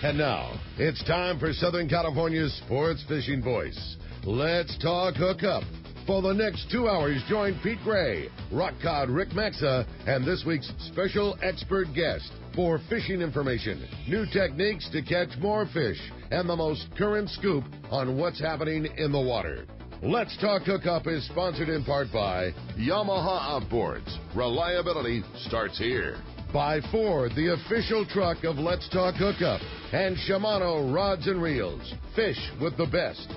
And now, it's time for Southern California's sports fishing voice. Let's talk hookup. For the next 2 hours, join Pete Gray, rock cod Rick Maxa, and this week's special expert guest for fishing information, new techniques to catch more fish, and the most current scoop on what's happening in the water. Let's Talk Hookup is sponsored in part by Yamaha Outboards. Reliability starts here. By Ford, the official truck of Let's Talk Hookup. And Shimano Rods and Reels. Fish with the best.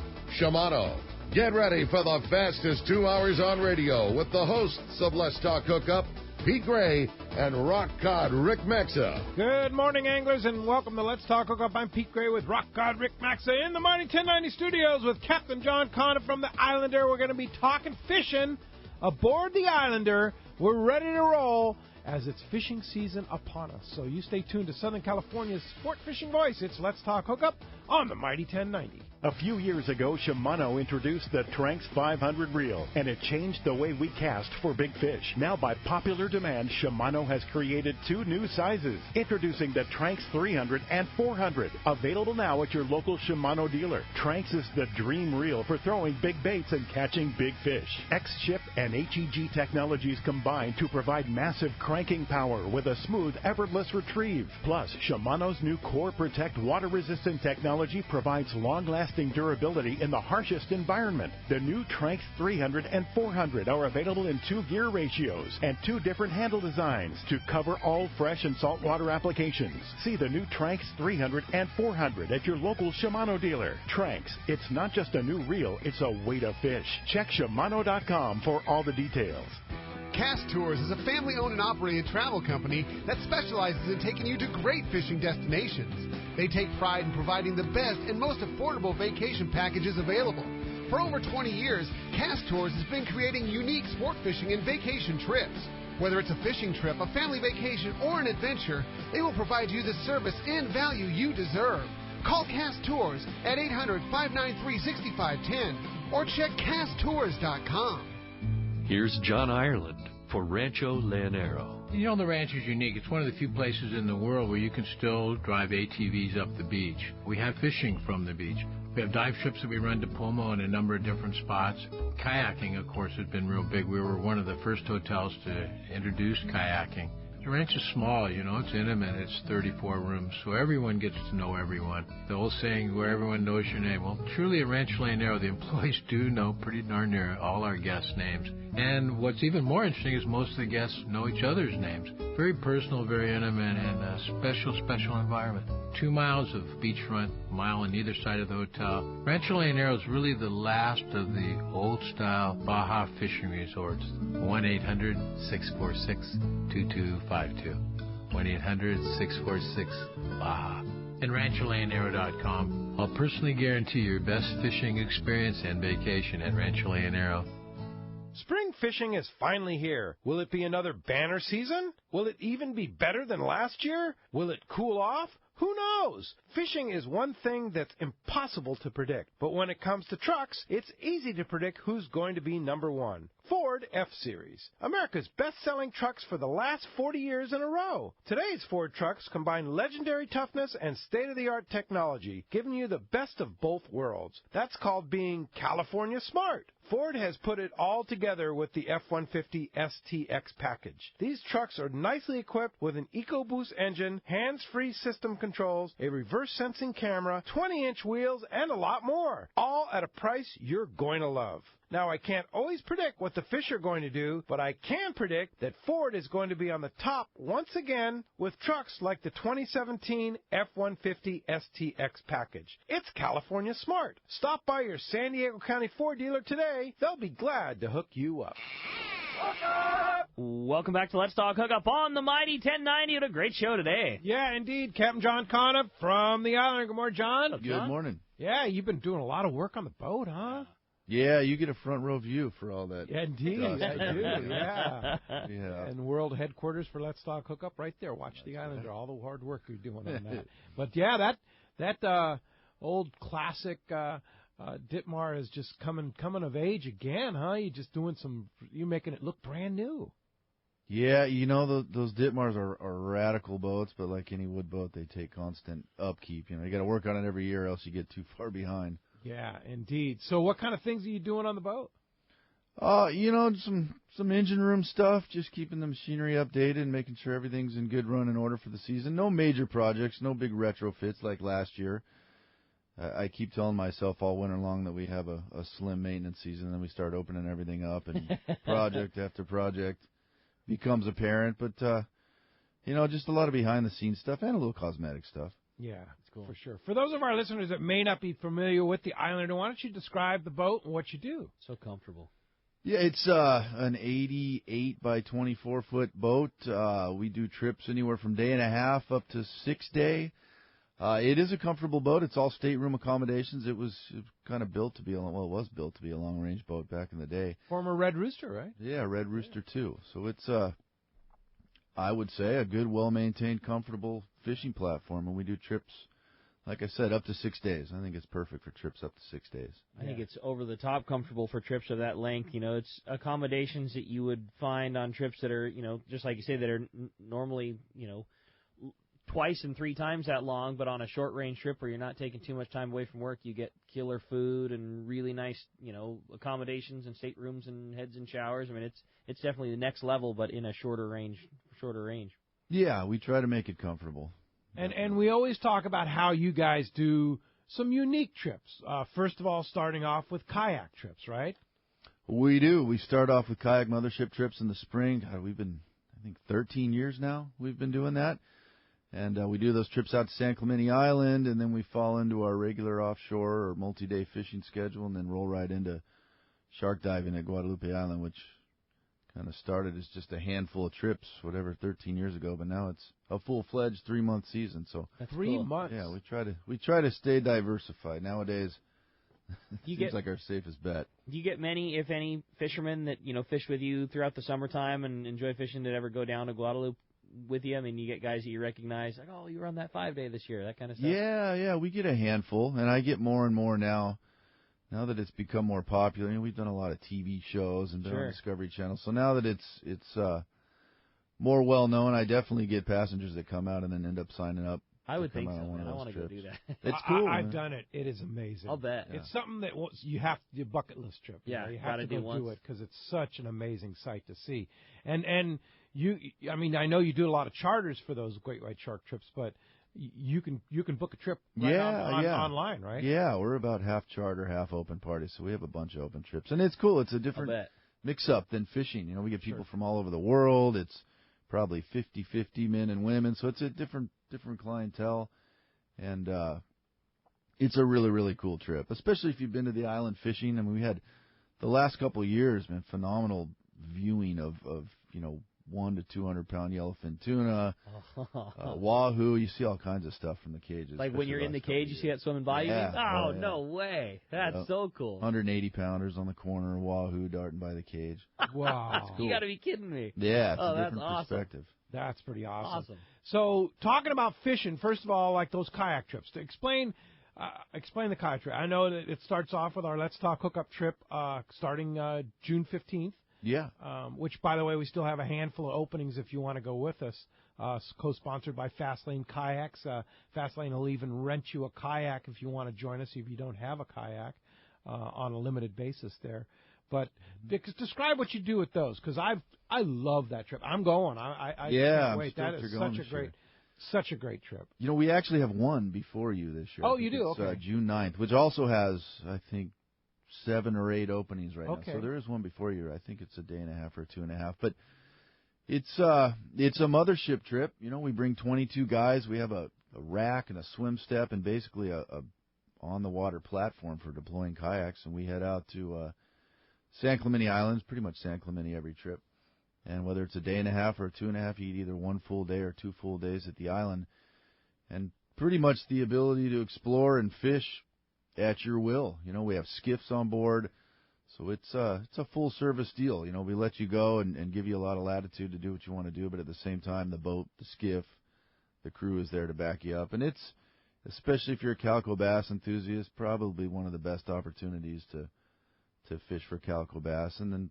Shimano. Get ready for the fastest 2 hours on radio with the hosts of Let's Talk Hookup, Pete Gray and rock cod Rick Maxa. Good morning, anglers, and welcome to Let's Talk Hookup. I'm Pete Gray with rock cod Rick Maxa in the Mighty 1090 studios with Captain John Conniff from the Islander. We're going to be talking fishing aboard the Islander. We're ready to roll as it's fishing season upon us. So you stay tuned to Southern California's sport fishing voice. It's Let's Talk Hookup on the Mighty 1090. A few years ago, Shimano introduced the Tranx 500 reel, and it changed the way we cast for big fish. Now, by popular demand, Shimano has created two new sizes. Introducing the Tranx 300 and 400, available now at your local Shimano dealer. Tranx is the dream reel for throwing big baits and catching big fish. X-Ship and HEG technologies combine to provide massive cranking power with a smooth, effortless retrieve. Plus, Shimano's new Core Protect water-resistant technology provides long-lasting durability in the harshest environment. The new Tranx 300 and 400 are available in 2 gear ratios and 2 different handle designs to cover all fresh and saltwater applications. See the new Tranx 300 and 400 at your local Shimano dealer. Tranx, it's not just a new reel, it's a way to fish. Check Shimano.com for all the details. Cast Tours is a family-owned and operated travel company that specializes in taking you to great fishing destinations. They take pride in providing the best and most affordable vacation packages available. For over 20 years, Cast Tours has been creating unique sport fishing and vacation trips. Whether it's a fishing trip, a family vacation, or an adventure, they will provide you the service and value you deserve. Call Cast Tours at 800-593-6510 or check casttours.com. Here's John Ireland for Rancho Leonero. You know, the ranch is unique. It's one of the few places in the world where you can still drive ATVs up the beach. We have fishing from the beach. We have dive trips that we run to Pomo in a number of different spots. Kayaking, of course, has been real big. We were one of the first hotels to introduce kayaking. The ranch is small, you know, it's intimate. It's 34 rooms, so everyone gets to know everyone. The old saying, where everyone knows your name. Well, truly at Rancho Leonero, the employees do know pretty darn near all our guests' names. And what's even more interesting is most of the guests know each other's names. Very personal, very intimate, and a special, special environment. 2 miles of beachfront, a mile on either side of the hotel. Rancho Leonero is really the last of the old-style Baja fishing resorts. 1-800-646-2252. 1-800-646-BAJA. And RanchoLeonero.com. I'll personally guarantee your best fishing experience and vacation at Rancho Leonero. Spring fishing is finally here. Will it be another banner season? Will it even be better than last year? Will it cool off? Who knows? Fishing is one thing that's impossible to predict. But when it comes to trucks, it's easy to predict who's going to be number one. Ford F-Series, America's best-selling trucks for the last 40 years in a row. Today's Ford trucks combine legendary toughness and state-of-the-art technology, giving you the best of both worlds. That's called being California smart. Ford has put it all together with the F-150 STX package. These trucks are nicely equipped with an EcoBoost engine, hands-free system controls, a reverse sensing camera, 20-inch wheels, and a lot more. All at a price you're going to love. Now, I can't always predict what the fish are going to do, but I can predict that Ford is going to be on the top once again with trucks like the 2017 F-150 STX package. It's California smart. Stop by your San Diego County Ford dealer today. They'll be glad to hook you up. Welcome back to Let's Talk Hookup on the Mighty 1090. What a great show today. Yeah, indeed. Captain John Conniff from the Islander. Good morning, John. Good morning. Yeah, you've been doing a lot of work on the boat, huh? Yeah, you get a front row view for all that. Yeah, indeed, I do, yeah. Yeah. And world headquarters for Let's Talk Hookup right there. Watch the Islander, all the hard work you're doing on that. But, yeah, that old classic Ditmar is just coming of age again, huh? You're just doing you're making it look brand new. Yeah, those Ditmars are radical boats, but like any wood boat, they take constant upkeep. You got to work on it every year, or else you get too far behind. Yeah, indeed. So what kind of things are you doing on the boat? Some engine room stuff, just keeping the machinery updated and making sure everything's in good running order for the season. No major projects, no big retrofits like last year. I keep telling myself all winter long that we have a slim maintenance season, and then we start opening everything up, and project after project becomes apparent. But, just a lot of behind-the-scenes stuff and a little cosmetic stuff. Yeah, that's cool. For sure. For those of our listeners that may not be familiar with the Islander, why don't you describe the boat and what you do? So comfortable. Yeah, it's an 88 by 24-foot boat. We do trips anywhere from day and a half up to 6 day. It is a comfortable boat. It's all stateroom accommodations. It was kind of built to be it was built to be a long-range boat back in the day. Former Red Rooster, right? Yeah, Red Rooster too. So it's I would say a good, well-maintained, comfortable fishing platform, and we do trips, like I said, up to 6 days. I think it's perfect for trips up to 6 days. I think it's over the top comfortable for trips of that length. It's accommodations that you would find on trips that are, just like you say, that are normally, twice and 3 times that long, but on a short range trip where you're not taking too much time away from work, you get killer food and really nice, accommodations and staterooms and heads and showers. I mean, it's definitely the next level, but in a shorter range. Yeah, we try to make it comfortable. And we always talk about how you guys do some unique trips. First of all, starting off with kayak trips, right? We do. We start off with kayak mothership trips in the spring. God, we've been, I think, 13 years now we've been doing that. And we do those trips out to San Clemente Island, and then we fall into our regular offshore or multi-day fishing schedule, and then roll right into shark diving at Guadalupe Island, which kind of started as just a handful of trips, 13 years ago, but now it's a full-fledged 3-month season. So that's 3 months. Yeah, we try to stay diversified nowadays. Seems like our safest bet. Do you get many, if any, fishermen that fish with you throughout the summertime and enjoy fishing that ever go down to Guadalupe with you? I mean, you get guys that you recognize, like, oh, you were on that 5-day this year, that kind of stuff. Yeah, we get a handful, and I get more and more now. Now that it's become more popular, we've done a lot of TV shows and been on Discovery Channel. So now that it's more well known, I definitely get passengers that come out and then end up signing up. I would think so. I want to go do that. It's cool. I've done it. It is amazing. I'll bet. It's something that you have to do, a bucket list trip. Yeah, you have to go do it because it's such an amazing sight to see. And I mean, I know you do a lot of charters for those great white shark trips, but you can book a trip online, right? Yeah, we're about half charter, half open party, so we have a bunch of open trips. And it's cool. It's a different mix-up than fishing. We get people from all over the world. It's probably 50-50 men and women, so it's a different clientele. And it's a really, really cool trip, especially if you've been to the island fishing. I mean, we had the last couple of years, man, phenomenal viewing of 1 to 200 pound yellowfin tuna, wahoo. You see all kinds of stuff from the cages. Like when you're in the cage, you see that swimming by you? Oh, no way. That's so cool. 180 pounders on the corner, wahoo darting by the cage. Wow. That's cool. You got to be kidding me. Yeah, it's a different perspective. That's pretty awesome. So talking about fishing, first of all, like those kayak trips, to explain the kayak trip. I know that it starts off with our Let's Talk Hookup trip starting June 15th. Yeah. Which, by the way, we still have a handful of openings if you want to go with us. Co-sponsored by Fastlane Kayaks. Fastlane will even rent you a kayak if you want to join us if you don't have a kayak on a limited basis there. But describe what you do with those, because I love that trip. I'm going. I can't wait. That is such a great trip. We actually have one before you this year. Oh, you do? Okay. June 9th, which also has, I think, 7 or 8 openings right now. So there is one before you. I think it's a day and a half or 2.5. But it's a mothership trip. We bring 22 guys. We have a rack and a swim step and basically a on the water platform for deploying kayaks. And we head out to San Clemente Islands, pretty much San Clemente every trip. And whether it's a day and a half or 2.5, you get either 1 full day or 2 full days at the island. And pretty much the ability to explore and fish at your will. We have skiffs on board, so it's a full service deal. We let you go and give you a lot of latitude to do what you want to do, but at the same time, the boat, the skiff, the crew is there to back you up. And it's, especially if you're a calico bass enthusiast, probably one of the best opportunities to fish for calico bass, and then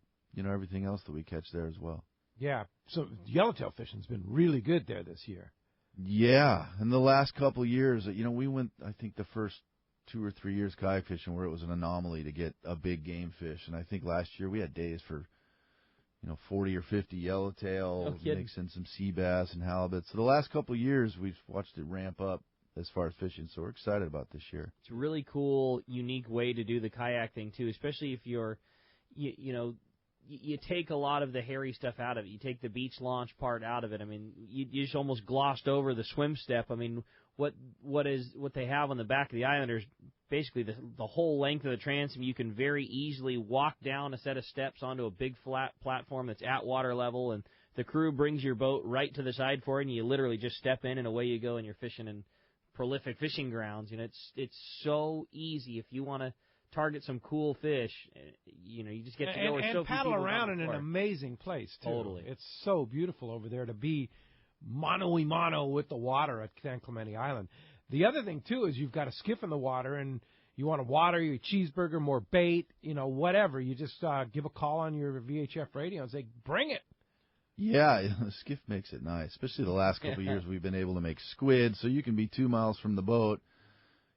everything else that we catch there as well. Yeah, so yellowtail fishing's been really good there this year. Yeah, in the last couple of years, we went, I think, the first 2 or 3 years kayak fishing where it was an anomaly to get a big game fish. And I think last year we had days for, 40 or 50 yellowtail, mix in some sea bass and halibut. So the last couple of years we've watched it ramp up as far as fishing, so we're excited about this year. It's a really cool, unique way to do the kayak thing, too, especially if you're, you take a lot of the hairy stuff out of it. You take the beach launch part out of it. I mean, you just almost glossed over the swim step. I mean, what they have on the back of the Islanders, basically the whole length of the transom, you can very easily walk down a set of steps onto a big flat platform that's at water level, and the crew brings your boat right to the side for you, and you literally just step in and away you go, and you're fishing in prolific fishing grounds. It's so easy if you want to target some cool fish. You just get to go and paddle around in an amazing place too. Totally, it's so beautiful over there to be mano-y-mano with the water at San Clemente Island. The other thing too is you've got a skiff in the water, and you want to water your cheeseburger, more bait, whatever. You just give a call on your VHF radio and say, "Bring it." Yeah, the skiff makes it nice. Especially the last couple of years, we've been able to make squid, so you can be 2 miles from the boat,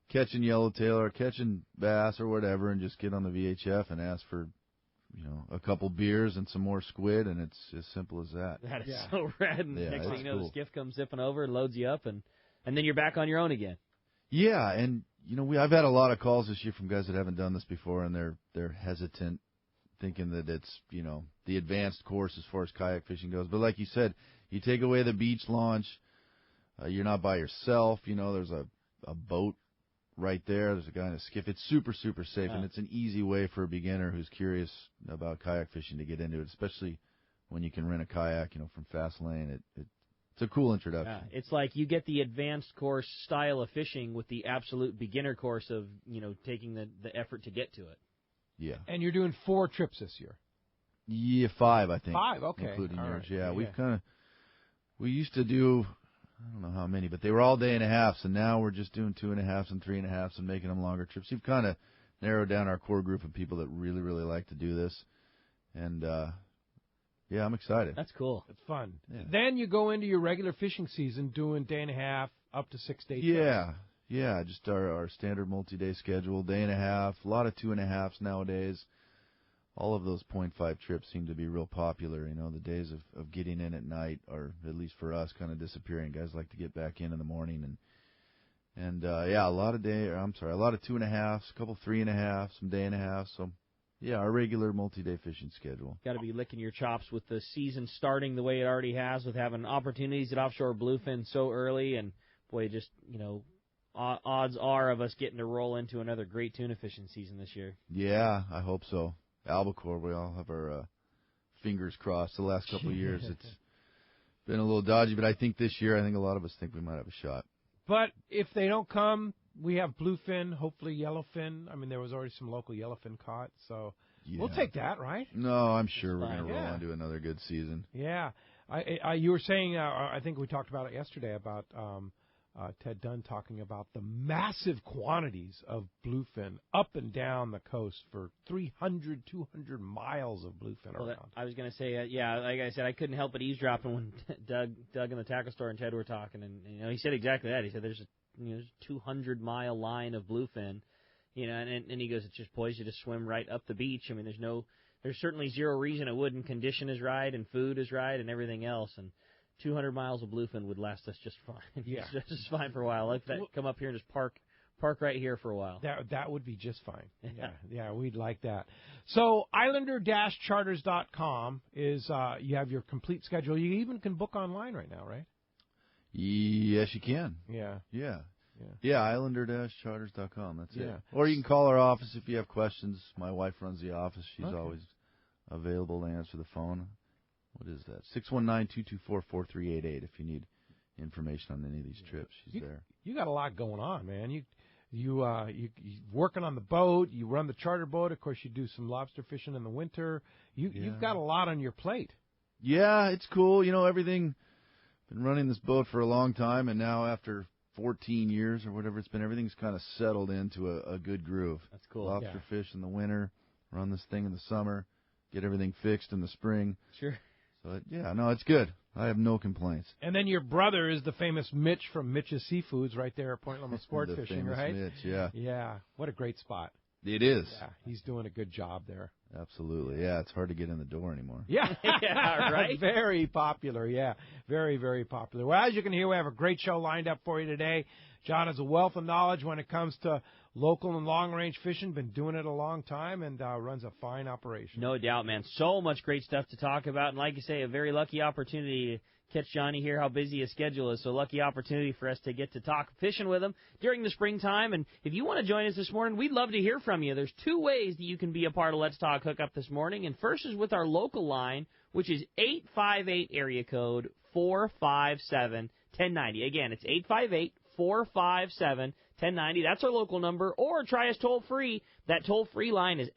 catching yellowtail or catching bass or whatever, and just get on the VHF and ask for, a couple beers and some more squid, and it's as simple as that. That is so rad. And next thing you know, the skiff comes zipping over and loads you up, and then you're back on your own again. Yeah, and I've had a lot of calls this year from guys that haven't done this before, and they're hesitant, thinking that it's the advanced course as far as kayak fishing goes. But like you said, you take away the beach launch, you're not by yourself. There's a boat right there. There's a guy in a skiff. It's super, super safe, and it's an easy way for a beginner who's curious about kayak fishing to get into it, especially when you can rent a kayak, from Fast Lane. It's a cool introduction. Yeah, it's like you get the advanced course style of fishing with the absolute beginner course of, taking the effort to get to it. Yeah. And you're doing 4 trips this year. Yeah, 5, I think. 5, okay. Including all yours. Right. Yeah, we used to do, I don't know how many, but they were all day and a half, so now we're just doing 2.5s and 3.5s and making them longer trips. We've kind of narrowed down our core group of people that really, really like to do this. And, I'm excited. That's cool. It's fun. Yeah. Then you go into your regular fishing season doing day and a half up to 6 days. Yeah, just our standard multi-day schedule, day and a half, a lot of 2.5s nowadays. All of those 0.5 trips seem to be real popular. The days of getting in at night are, at least for us, kind of disappearing. Guys like to get back in the morning, and a lot of 2.5s, a couple 3.5s, some day and a half. So, yeah, our regular multi-day fishing schedule. Got to be licking your chops with the season starting the way it already has, with having opportunities at offshore bluefin so early, and boy, just odds are of us getting to roll into another great tuna fishing season this year. Yeah, I hope so. Albacore, we all have our fingers crossed. The last couple of years, it's been a little dodgy, but I think this year, a lot of us think we might have a shot. But if they don't come, we have bluefin, hopefully yellowfin. I mean, there was already some local yellowfin caught, so we'll take that, right? No, I'm sure we're going to roll into another good season. Yeah. You were saying, I think we talked about it yesterday, about Ted Dunn talking about the massive quantities of bluefin up and down the coast for 300, 200 miles of bluefin around. I was going to say, like I said, I couldn't help but eavesdropping when Doug in the tackle store and Ted were talking, and he said exactly that. He said there's a 200-mile line of bluefin, and he goes, it's just poised to just swim right up the beach. I mean, there's certainly zero reason it wouldn't. Condition is right, and food is right, and everything else, and 200 miles of bluefin would last us just fine. Yeah. just fine for a while. Like that, come up here and just park right here for a while. That would be just fine. Yeah, we'd like that. So Islander-Charters.com is you have your complete schedule. You even can book online right now, right? Yes, you can. Yeah, Islander-Charters.com. That's it. Or you can call our office if you have questions. My wife runs the office. She's always available to answer the phone. What is that? 619-224-4388 if you need information on any of these trips. She's there. You got a lot going on, man. You working on the boat. You run the charter boat. Of course, you do some lobster fishing in the winter. You've got a lot on your plate. Yeah, it's cool. Everything. Been running this boat for a long time, and now after 14 years or whatever it's been, everything's kind of settled into a good groove. That's cool. Lobster fish in the winter, run this thing in the summer, get everything fixed in the spring. Sure. So, it's good. I have no complaints. And then your brother is the famous Mitch from Mitch's Seafoods right there at Point Loma Sport Fishing, right? Mitch, yeah. Yeah, what a great spot. It is. Yeah, he's doing a good job there. Absolutely. Yeah, it's hard to get in the door anymore. Yeah, yeah, right? Very popular, yeah. Very, very popular. Well, as you can hear, we have a great show lined up for you today. John has a wealth of knowledge when it comes to local and long-range fishing. Been doing it a long time and runs a fine operation. No doubt, man. So much great stuff to talk about. And like you say, a very lucky opportunity to catch Johnny here, how busy his schedule is. So lucky opportunity for us to get to talk fishing with him during the springtime. And if you want to join us this morning, we'd love to hear from you. There's two ways that you can be a part of Let's Talk Hookup this morning. And first is with our local line, which is 858 area code 457-1090. Again, it's 858-457-1090. That's our local number. Or try us toll-free. That toll-free line is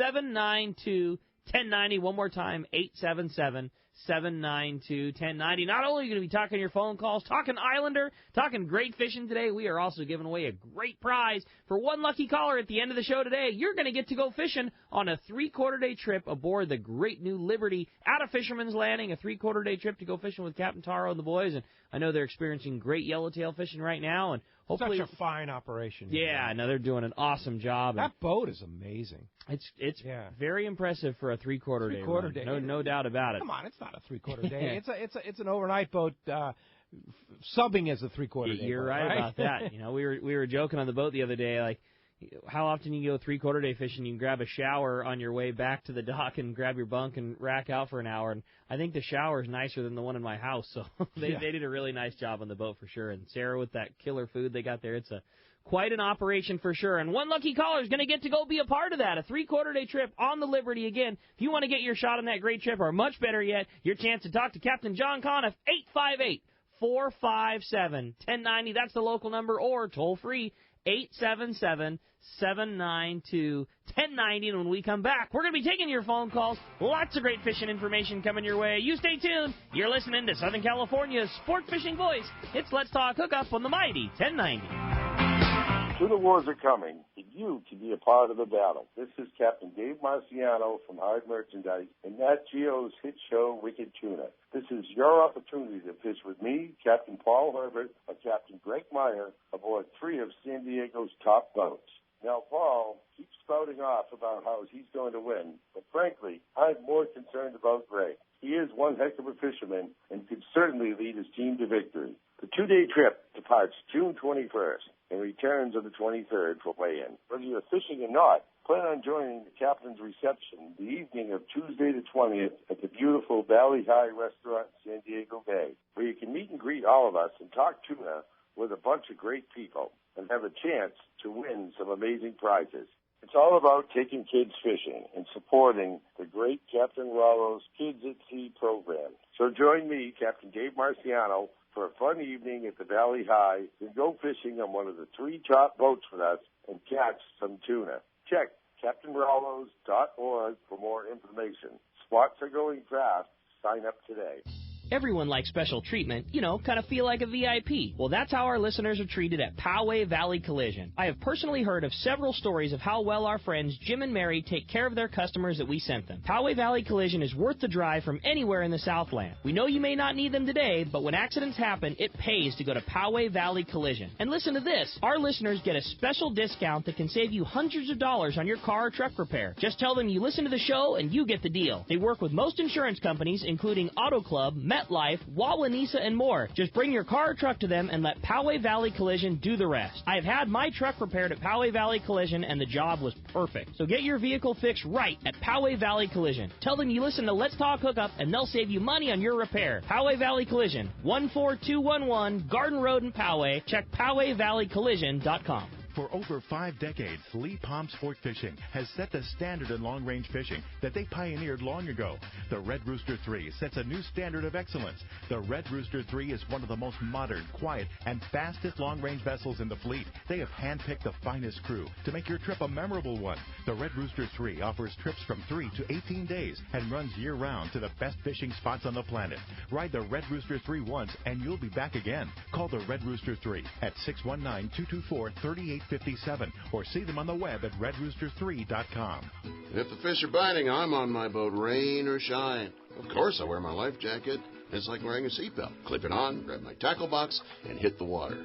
877-792-1090. One more time, 877-792-1090. Not only are you going to be talking your phone calls, talking Islander, talking great fishing today, we are also giving away a great prize. For one lucky caller at the end of the show today, you're going to get to go fishing on a 3/4-day trip aboard the great new Liberty out of Fisherman's Landing, a 3/4-day trip to go fishing with Captain Taro and the boys. And I know they're experiencing great yellowtail fishing right now, and hopefully such a fine operation. Yeah, no, they're doing an awesome job. That boat is amazing. It's very impressive for a 3/4-day run. Day. No doubt about it. Come on, it's not a 3/4 day. It's an overnight boat subbing as a 3/4 day. You're boat, right about that. You know, we were joking on the boat the other day, like how often you go 3/4 day fishing, you can grab a shower on your way back to the dock and grab your bunk and rack out for an hour. And I think the shower is nicer than the one in my house, so they did a really nice job on the boat for sure. And Sarah, with that killer food they got there, it's quite an operation for sure. And one lucky caller is going to get to go be a part of that, a 3/4-day trip on the Liberty. Again, if you want to get your shot on that great trip, or much better yet, your chance to talk to Captain John Conniff, 858-457-1090. That's the local number, or toll-free, 877-792-1090. And when we come back, we're going to be taking your phone calls. Lots of great fishing information coming your way. You stay tuned. You're listening to Southern California's sport fishing voice. It's Let's Talk Hookup on the mighty 1090. Two wars are coming, and you can be a part of the battle. This is Captain Dave Marciano from Hard Merchandise and Nat Geo's hit show, Wicked Tuna. This is your opportunity to fish with me, Captain Paul Herbert, or Captain Greg Meyer, aboard 3 of San Diego's top boats. Now, Paul keeps spouting off about how he's going to win, but frankly, I'm more concerned about Greg. He is one heck of a fisherman and could certainly lead his team to victory. The 2-day trip departs June 21st and returns on the 23rd for weigh-in. Whether you're fishing or not, plan on joining the captain's reception the evening of Tuesday the 20th at the beautiful Valley High restaurant in San Diego Bay, where you can meet and greet all of us and talk tuna with a bunch of great people and have a chance to win some amazing prizes. It's all about taking kids fishing and supporting the great Captain Rollo's Kids at Sea program. So join me, Captain Dave Marciano, for a fun evening at the Valley High and go fishing on one of the 3 top boats with us and catch some tuna. Check CaptainRollos.org for more information. Spots are going fast. Sign up today. Everyone likes special treatment, kind of feel like a VIP. Well, that's how our listeners are treated at Poway Valley Collision. I have personally heard of several stories of how well our friends Jim and Mary take care of their customers that we sent them. Poway Valley Collision is worth the drive from anywhere in the Southland. We know you may not need them today, but when accidents happen, it pays to go to Poway Valley Collision. And listen to this. Our listeners get a special discount that can save you hundreds of dollars on your car or truck repair. Just tell them you listen to the show and you get the deal. They work with most insurance companies, including Auto Club, MetLife, Wawanesa, and more. Just bring your car or truck to them and let Poway Valley Collision do the rest. I have had my truck repaired at Poway Valley Collision, and the job was perfect. So get your vehicle fixed right at Poway Valley Collision. Tell them you listen to Let's Talk Hookup, and they'll save you money on your repair. Poway Valley Collision, 14211 Garden Road in Poway. Check PowayValleyCollision.com. For over 5 decades, Lee Palm Sport Fishing has set the standard in long-range fishing that they pioneered long ago. The Red Rooster 3 sets a new standard of excellence. The Red Rooster 3 is one of the most modern, quiet, and fastest long-range vessels in the fleet. They have handpicked the finest crew to make your trip a memorable one. The Red Rooster 3 offers trips from 3 to 18 days and runs year-round to the best fishing spots on the planet. Ride the Red Rooster 3 once and you'll be back again. Call the Red Rooster 3 at 619-224-3850 57 or see them on the web at redrooster3.com. And if the fish are biting, I'm on my boat, rain or shine. Of course, I wear my life jacket. It's like wearing a seatbelt. Clip it on, grab my tackle box, and hit the water.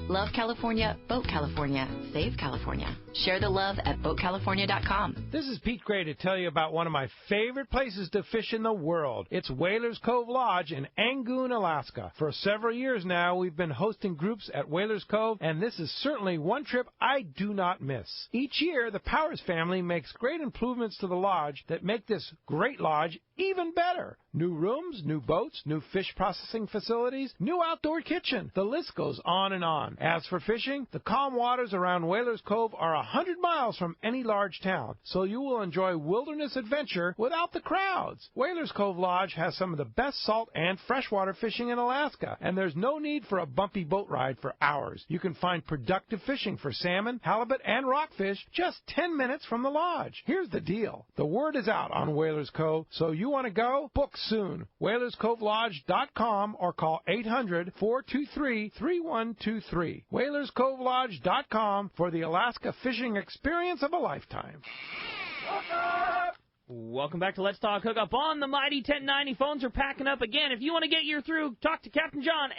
Love California, Boat California, Save California. Share the love at BoatCalifornia.com. This is Pete Gray to tell you about one of my favorite places to fish in the world. It's Whalers Cove Lodge in Angoon, Alaska. For several years now, we've been hosting groups at Whalers Cove, and this is certainly one trip I do not miss. Each year, the Powers family makes great improvements to the lodge that make this great lodge even better. New rooms, new boats, new fish processing facilities, new outdoor kitchen. The list goes on and on. As for fishing, the calm waters around Whalers Cove are 100 miles from any large town, so you will enjoy wilderness adventure without the crowds. Whalers Cove Lodge has some of the best salt and freshwater fishing in Alaska, and there's no need for a bumpy boat ride for hours. You can find productive fishing for salmon, halibut, and rockfish just 10 minutes from the lodge. Here's the deal. The word is out on Whalers Cove, so you want to go? Book soon. WhalersCoveLodge.com or call 800-423-3123. WhalersCoveLodge.com for the Alaska fishing experience of a lifetime. Welcome back to Let's Talk Hookup on the Mighty 1090. Phones are packing up again. If you want to get your through, talk to Captain John,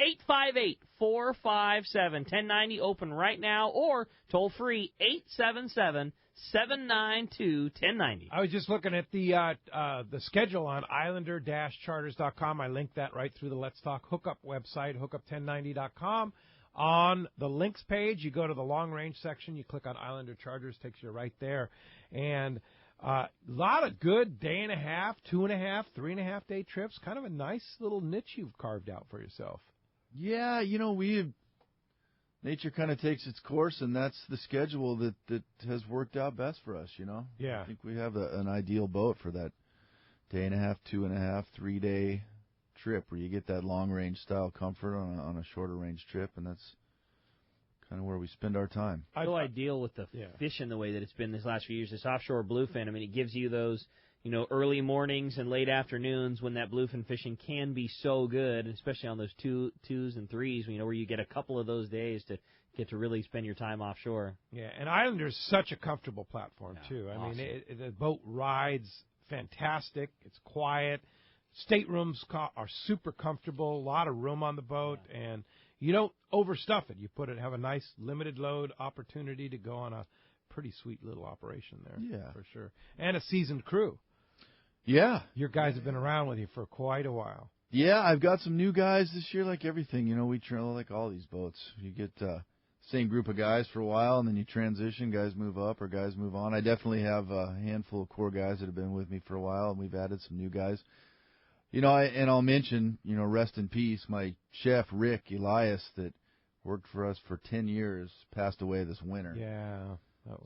858-457-1090. Open right now or toll free 877-792-1090. I was just looking at the schedule on islander-charters.com. I linked that right through the Let's Talk Hookup website, hookup1090.com. On the links page, you go to the long range section, you click on Islander Charters, takes you right there. And a lot of good day and a half, 2.5, 3.5 day trips. Kind of a nice little niche you've carved out for yourself. Yeah, nature kind of takes its course, and that's the schedule that has worked out best for us, Yeah. I think we have an ideal boat for that day and a half, 2.5, 3 day trip where you get that long range style comfort on a shorter range trip, and that's kind of where we spend our time. So ideal with the fishing the way that it's been this last few years. This offshore bluefin, I mean, it gives you those, early mornings and late afternoons when that bluefin fishing can be so good, especially on those twos and threes, where you get a couple of those days to get to really spend your time offshore. Yeah, and Islander's such a comfortable platform, too. Awesome. I mean, the boat rides fantastic. It's quiet. Staterooms are super comfortable, a lot of room on the boat, and you don't overstuff it. You have a nice limited load opportunity to go on a pretty sweet little operation there. Yeah. For sure. And a seasoned crew. Yeah. Your guys have been around with you for quite a while. Yeah, I've got some new guys this year, like everything. We trail like all these boats. You get same group of guys for a while, and then you transition. Guys move up or guys move on. I definitely have a handful of core guys that have been with me for a while, and we've added some new guys. And I'll mention, rest in peace, my chef, Rick Elias, that worked for us for 10 years, passed away this winter. Yeah.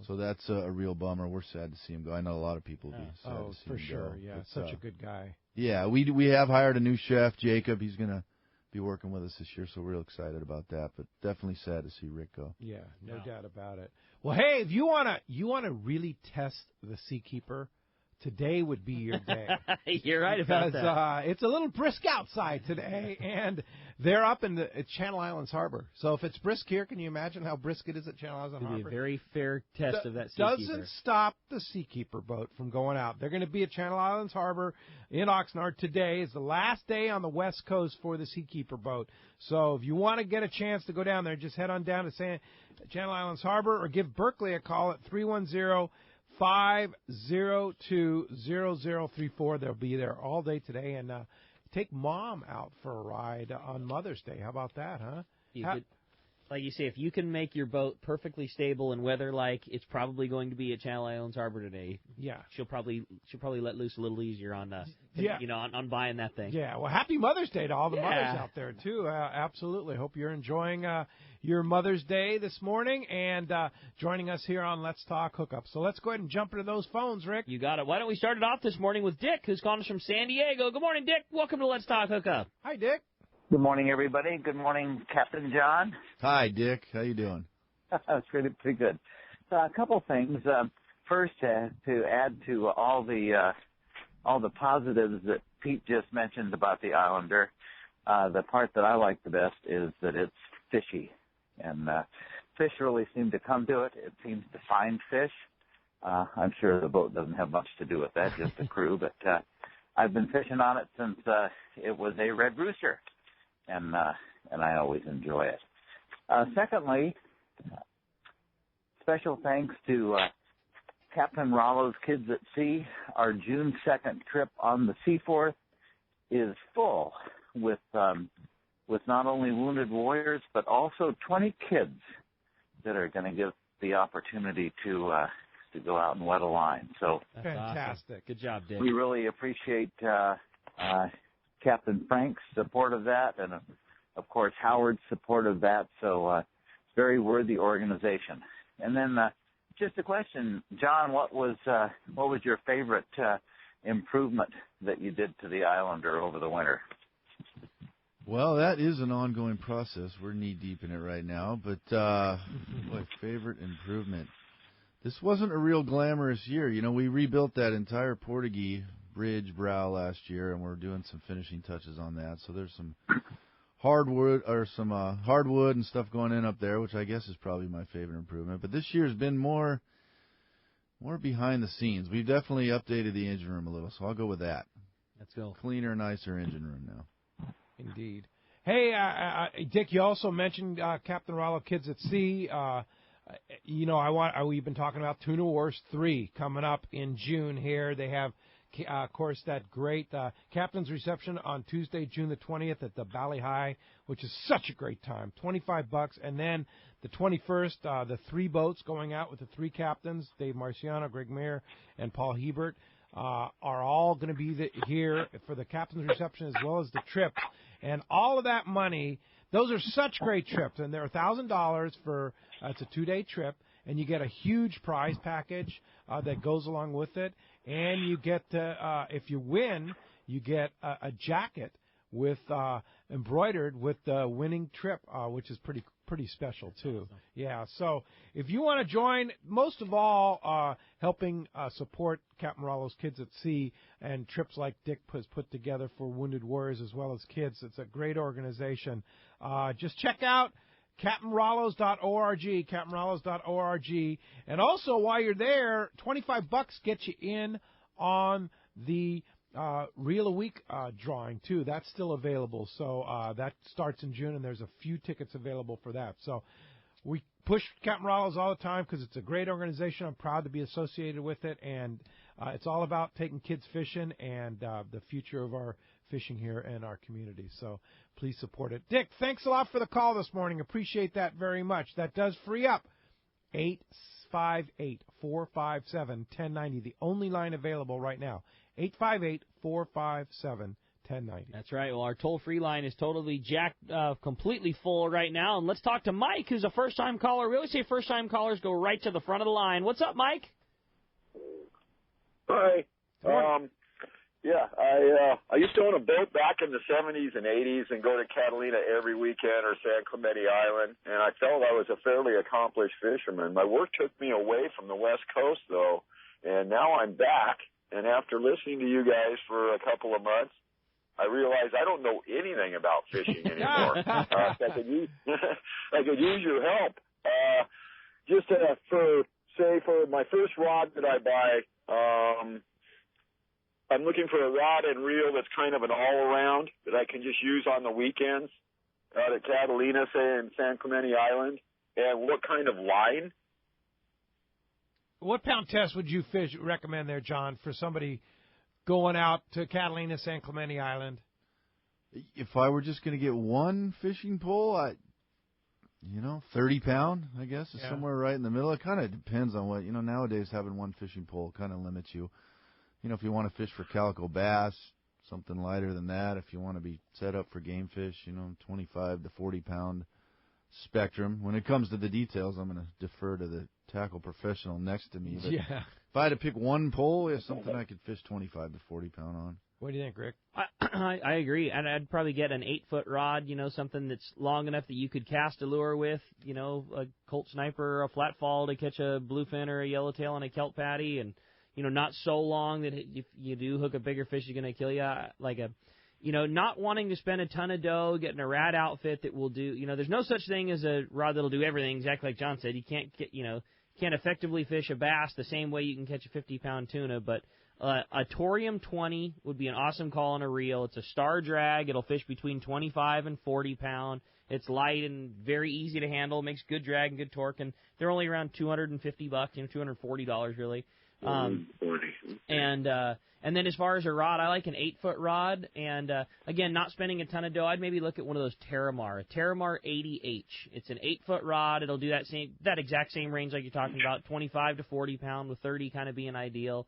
So that's a real bummer. We're sad to see him go. I know a lot of people will be sad to see him go. For sure, yeah. Such a good guy. Yeah, we have hired a new chef, Jacob. He's going to be working with us this year, so we're real excited about that. But definitely sad to see Rick go. Yeah, no doubt about it. Well, hey, if you wanna really test the Seakeeper, today would be your day. You're right about that. Because it's a little brisk outside today, and they're up in Channel Islands Harbor. So if it's brisk here, can you imagine how brisk it is at Channel Islands Harbor? It'll be a very fair test of that Seakeeper. Doesn't stop the Seakeeper boat from going out. They're going to be at Channel Islands Harbor in Oxnard today. Is the last day on the West Coast for the Seakeeper boat. So if you want to get a chance to go down there, just head on down to Channel Islands Harbor or give Berkeley a call at 310-502-0034. They'll be there all day today, and take Mom out for a ride on Mother's Day. How about that, huh? Like you say, if you can make your boat perfectly stable and weather-like, it's probably going to be at Channel Islands Harbor today. Yeah, she'll probably let loose a little easier on on buying that thing. Yeah, well, happy Mother's Day to all the mothers out there too. Absolutely, hope you're enjoying your Mother's Day this morning and joining us here on Let's Talk Hookup. So let's go ahead and jump into those phones, Rick. You got it. Why don't we start it off this morning with Dick, who's calling us from San Diego. Good morning, Dick. Welcome to Let's Talk Hookup. Hi, Dick. Good morning, everybody. Good morning, Captain John. Hi, Dick. How you doing? It's pretty good. So a couple things. First, to add to all the positives that Pete just mentioned about the Islander, the part that I like the best is that it's fishy. And fish really seem to come to it. It seems to find fish. I'm sure the boat doesn't have much to do with that, just the crew. But I've been fishing on it since it was a red rooster, and I always enjoy it. Secondly, special thanks to Captain Rollo's Kids at Sea. Our June 2nd trip on the Seaforth is full with not only wounded warriors but also 20 kids that are going to get the opportunity to go out and wet a line. So that's fantastic. Awesome. Good job, Dick. We really appreciate Captain Frank's support of that, and of course Howard's support of that. So it's a very worthy organization. And then just a question, John, what was your favorite improvement that you did to the Islander over the winter? Well, that is an ongoing process. We're knee-deep in it right now. But my favorite improvement, this wasn't a real glamorous year. You know, we rebuilt that entire Portuguese bridge brow last year, and we're doing some finishing touches on that. So there's some hardwood and stuff going in up there, which I guess is probably my favorite improvement. But this year's been more behind the scenes. We've definitely updated the engine room a little, so I'll go with that. Let's go. Cleaner, nicer engine room now. Indeed. Hey, Dick, you also mentioned Captain Rollo Kids at Sea. You know, we've been talking about Tuna Wars 3 coming up in June here. They have, of course, that great captain's reception on Tuesday, June the 20th at the Bally High, which is such a great time, $25. And then the 21st, the 3 boats going out with the 3 captains, Dave Marciano, Greg Mayer, and Paul Hebert, are all going to be here for the captain's reception as well as the trip. And all of that money, those are such great trips, and they're $1,000 for it's a 2-day trip, and you get a huge prize package that goes along with it, and you get if you win, you get a jacket with embroidered with the winning trip, which is pretty special too. Awesome. Yeah. So if you want to join, most of all, helping support Captain Rollo's Kids at Sea and trips like Dick has put together for wounded warriors as well as kids, it's a great organization. Just check out CaptainRollos.org, CaptainRollos.org, and also while you're there, $25 gets you in on the Reel a Week drawing, too. That's still available. So that starts in June, and there's a few tickets available for that. So we push Captain Rollos all the time because it's a great organization. I'm proud to be associated with it, and it's all about taking kids fishing and the future of our fishing here in our community. So please support it. Dick, thanks a lot for the call this morning. Appreciate that very much. That does free up 858-457-1090, the only line available right now. 858-457-1090. That's right. Well, our toll-free line is totally jacked, completely full right now. And let's talk to Mike, who's a first-time caller. We always say first-time callers go right to the front of the line. What's up, Mike? Hi. Yeah, I used to own a boat back in the 70s and 80s and go to Catalina every weekend or San Clemente Island, and I felt I was a fairly accomplished fisherman. My work took me away from the West Coast, though, and now I'm back, and after listening to you guys for a couple of months, I realized I don't know anything about fishing anymore. I could use your help. Just for my first rod that I buy, I'm looking for a rod and reel that's kind of an all-around that I can just use on the weekends out at Catalina, say, in San Clemente Island. And what kind of line? What pound test would you recommend there, John, for somebody going out to Catalina, San Clemente Island? If I were just going to get one fishing pole, 30 pound, I guess, is somewhere right in the middle. It kind of depends on what, nowadays having one fishing pole kind of limits you. If you want to fish for calico bass, something lighter than that. If you want to be set up for game fish, 25 to 40 pound spectrum. When it comes to the details, I'm going to defer to the tackle professional next to me. But if I had to pick one pole, it's something I could fish 25 to 40 pound on. What do you think, Rick? I agree. And I'd probably get an 8-foot rod, something that's long enough that you could cast a lure with, a Colt Sniper or a flat fall to catch a bluefin or a yellowtail on a kelp patty, and not so long that if you do hook a bigger fish, you're going to kill you. Like not wanting to spend a ton of dough, getting a rad outfit that will do, there's no such thing as a rod that'll do everything, exactly like John said. You can't get, can't effectively fish a bass the same way you can catch a 50-pound tuna, but a Torium 20 would be an awesome call on a reel. It's a star drag. It'll fish between 25 and 40 pound. It's light and very easy to handle. Makes good drag and good torque, and they're only around $250, $240 really. And then as far as a rod, I like an 8-foot rod, and again, not spending a ton of dough. I'd maybe look at one of those Terramar, a Terramar 80H. It's an 8-foot rod. It'll do that exact same range like you're talking about, 25 to 40 pound, with 30 kind of being ideal.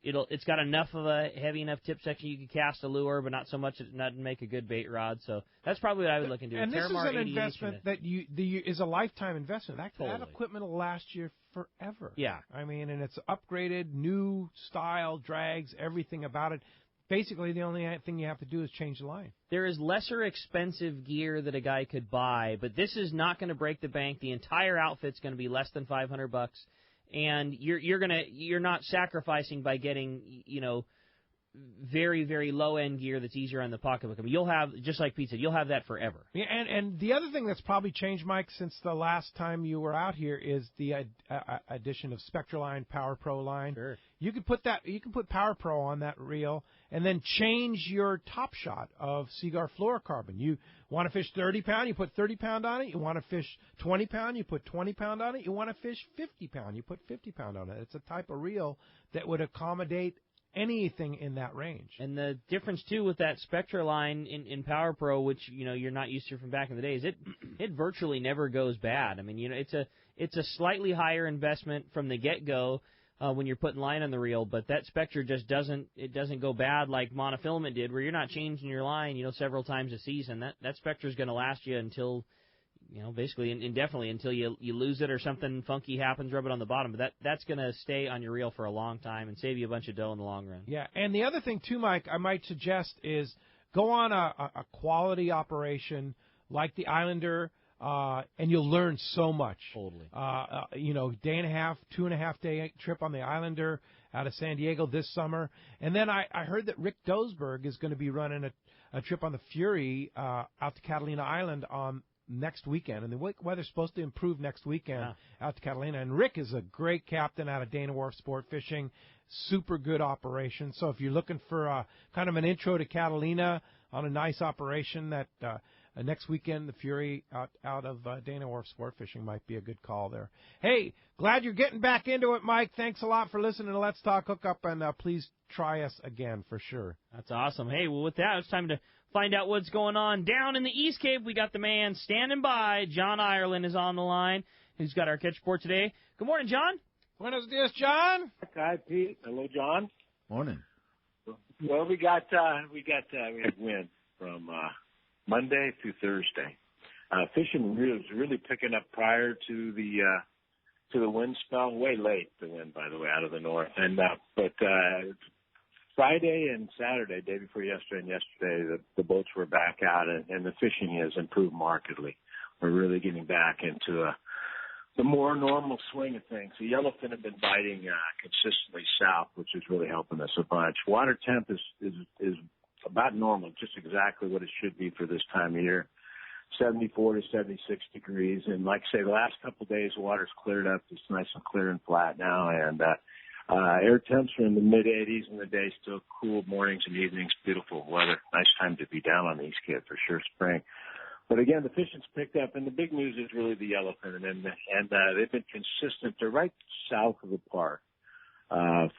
It's got enough of a heavy enough tip section you can cast a lure, but not so much that it doesn't make a good bait rod. So that's probably what I would look into. And this is an investment that is a lifetime investment. That equipment will last you forever. Yeah. I mean, and it's upgraded, new style, drags, everything about it. Basically, the only thing you have to do is change the line. There is lesser expensive gear that a guy could buy, but this is not going to break the bank. The entire outfit's going to be less than $500. And you're not sacrificing by getting, very, very low-end gear that's easier on the pocketbook. I mean, you'll have, just like Pete said, you'll have that forever. Yeah, and the other thing that's probably changed, Mike, since the last time you were out here is the addition of Spectraline Power Pro line. Sure. You can put Power Pro on that reel and then change your top shot of Seaguar fluorocarbon. You want to fish 30 pound, you put 30 pound on it. You want to fish 20 pound, you put 20 pound on it. You want to fish 50 pound, you put 50 pound on it. It's a type of reel that would accommodate anything in that range. And the difference too with that Spectra line in Power Pro, which you're not used to from back in the days, it virtually never goes bad. I mean, it's a slightly higher investment from the get go when you're putting line on the reel, but that Spectra just doesn't go bad like monofilament did, where you're not changing your line several times a season. That Spectra is going to last you until basically indefinitely, until you lose it or something funky happens, rub it on the bottom. But that's going to stay on your reel for a long time and save you a bunch of dough in the long run. Yeah, and the other thing too, Mike, I might suggest is go on a quality operation like the Islander, and you'll learn so much. Totally. Day and a half, 2.5 day trip on the Islander out of San Diego this summer. And then I heard that Rick Dosberg is going to be running a trip on the Fury out to Catalina Island on next weekend, and the weather's supposed to improve next weekend out to Catalina. And Rick is a great captain out of Dana Wharf Sport Fishing, super good operation. So if you're looking for kind of an intro to Catalina on a nice operation, that next weekend the Fury out of Dana Wharf Sport Fishing might be a good call there. Hey, glad you're getting back into it, Mike. Thanks a lot for listening to Let's Talk Hookup, and please try us again for sure. That's awesome. Hey, well, with that, it's time to find out what's going on down in the East Cape. We got the man standing by. John Ireland is on the line. He's got our catch report today. Good morning, John. Buenos dias, John. Hi, Pete. Hello, John. Morning. Well, we had wind from Monday through Thursday. Fishing was really picking up prior to the wind spell. Way late, the wind, by the way, out of the north. And but Friday and Saturday, day before yesterday and yesterday, the boats were back out, and the fishing has improved markedly. We're really getting back into the more normal swing of things. The yellowfin have been biting consistently south, which is really helping us a bunch. Water temp is about normal, just exactly what it should be for this time of year, 74 to 76 degrees. And like I say, the last couple of days, the water's cleared up. It's nice and clear and flat now, and air temps are in the mid-80s in the day, still cool mornings and evenings, beautiful weather. Nice time to be down on the East Cape for sure, spring. But again, the fishing's picked up, and the big news is really the yellowfin, and they've been consistent. They're right south of the park.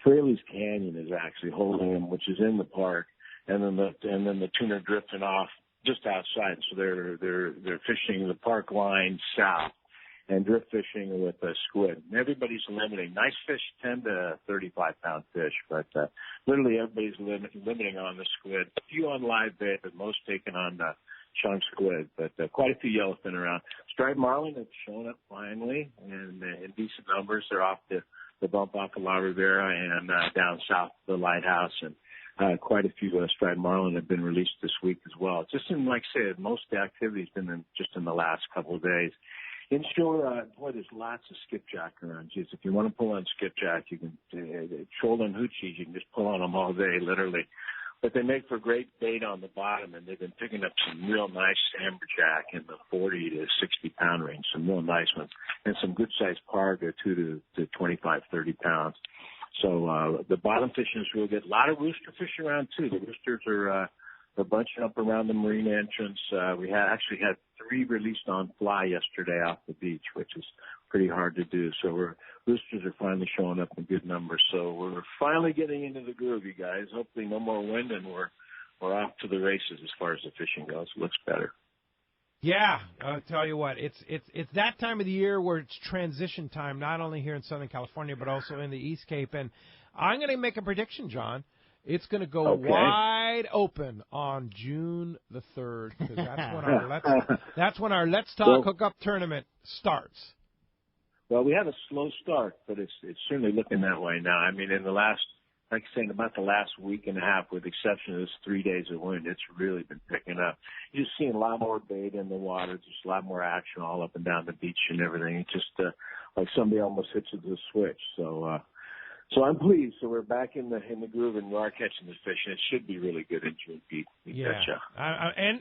Fraley's Canyon is actually holding them, which is in the park, and then the tuna drifting off just outside. So they're fishing the park line south and drift fishing with a squid. And everybody's limiting. Nice fish, 10 to 35-pound fish, but literally everybody's limiting on the squid. A few on live bait, but most taken on chunk squid. But quite a few yellowfin around. Striped marlin have shown up finally, and in decent numbers. They're off the bump off of La Rivera and down south of the lighthouse, and quite a few striped marlin have been released this week as well. Just in, like I said, most of the activity's been just in the last couple of days. Inshore, boy, there's lots of skipjack around. Jeez, if you want to pull on skipjack, you can, shoal and hoochies, you can just pull on them all day, literally. but they make for great bait on the bottom, and they've been picking up some real nice amberjack in the 40 to 60 pound range, some real nice ones, and some good sized parga, 2 to 25, 30 pounds. So the bottom fishing is real good. A lot of rooster fish around too. The roosters are bunching up around the marine entrance. We actually had 3 released on fly yesterday off the beach, which is pretty hard to do. So roosters are finally showing up in good numbers. So we're finally getting into the groove, you guys. Hopefully no more wind, and we're off to the races as far as the fishing goes. It looks better. Yeah, I'll tell you what, it's that time of the year where it's transition time, not only here in Southern California, but also in the East Cape. And I'm going to make a prediction, John. It's going to go wide open on June the 3rd, because that's when our Let's Talk Hookup tournament starts. Well, we had a slow start, but it's certainly looking that way now. I mean, in the last, like I say, about the last week and a half, with the exception of this 3 days of wind, it's really been picking up. You're just seeing a lot more bait in the water, just a lot more action all up and down the beach and everything. It's just like somebody almost hits the switch. So I'm pleased. So we're back in the groove, and we are catching the fish, and it should be really good in June, Pete. And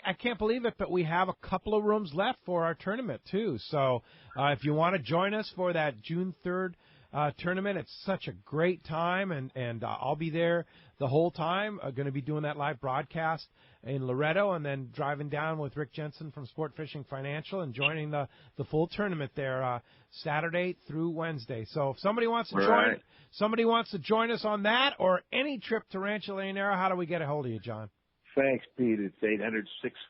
I can't believe it, but we have a couple of rooms left for our tournament too. So if you want to join us for that June 3rd tournament, it's such a great time, and I'll be there the whole time. Going to be doing that live broadcast in Loretto, and then driving down with Rick Jensen from Sport Fishing Financial and joining the full tournament there Saturday through Wednesday. So if somebody wants to join us on that or any trip to Rancho La Llanera, how do we get a hold of you, John? Thanks, Pete. It's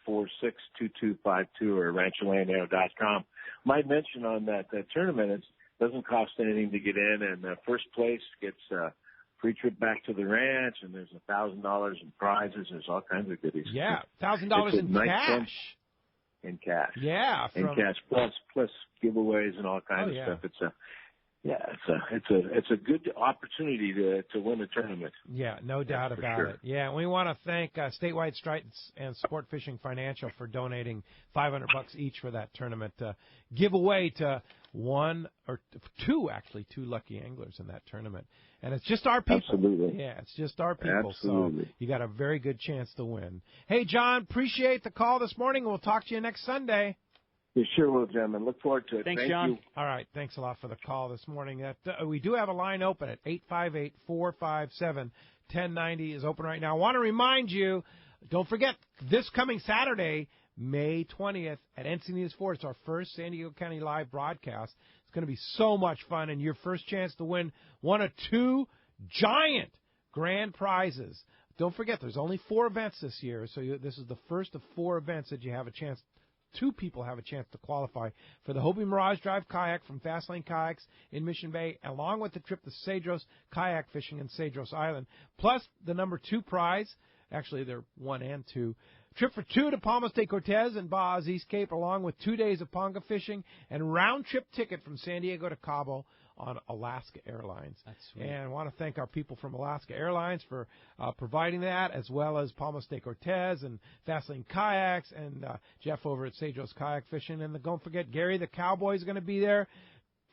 800-646-2252 or rancholanero.com. Might mention on that tournament, it doesn't cost anything to get in, and first place gets free trip back to the ranch, and there's $1,000 in prizes. There's all kinds of goodies. Yeah, $1,000 in cash. In cash. Yeah, in cash plus giveaways and all kinds of stuff. It's a good opportunity to win a tournament. Yeah, no doubt about it. Yeah, and we want to thank Statewide Stripes and Sport Fishing Financial for donating $500 each for that tournament to give away to two lucky anglers in that tournament. And it's just our people. Absolutely. Yeah, it's just our people. Absolutely. So you got a very good chance to win. Hey, John, appreciate the call this morning. We'll talk to you next Sunday. You sure will, gentlemen. Look forward to it. Thanks, Thank John. you. All right. Thanks a lot for the call this morning. We do have a line open at 858-457-1090 is open right now. I want to remind you, don't forget, this coming Saturday, May 20th at Encinitas Ford. It's our first San Diego County live broadcast. It's going to be so much fun, and your first chance to win one of 2 giant grand prizes. Don't forget, there's only 4 events this year, so this is the first of 4 events that you have a chance. 2 people have a chance to qualify for the Hobie Mirage Drive Kayak from Fastlane Kayaks in Mission Bay, along with the trip to Cedros Kayak Fishing in Cedros Island, plus the number 2 prize. Actually, they're 1 and 2. Trip for 2 to Palmas de Cortez and Baja's East Cape, along with 2 days of ponga fishing and round-trip ticket from San Diego to Cabo on Alaska Airlines. That's sweet. And I want to thank our people from Alaska Airlines for providing that, as well as Palmas de Cortez and Fastlane Kayaks and Jeff over at Cedros Kayak Fishing. And don't forget, Gary the Cowboy is going to be there.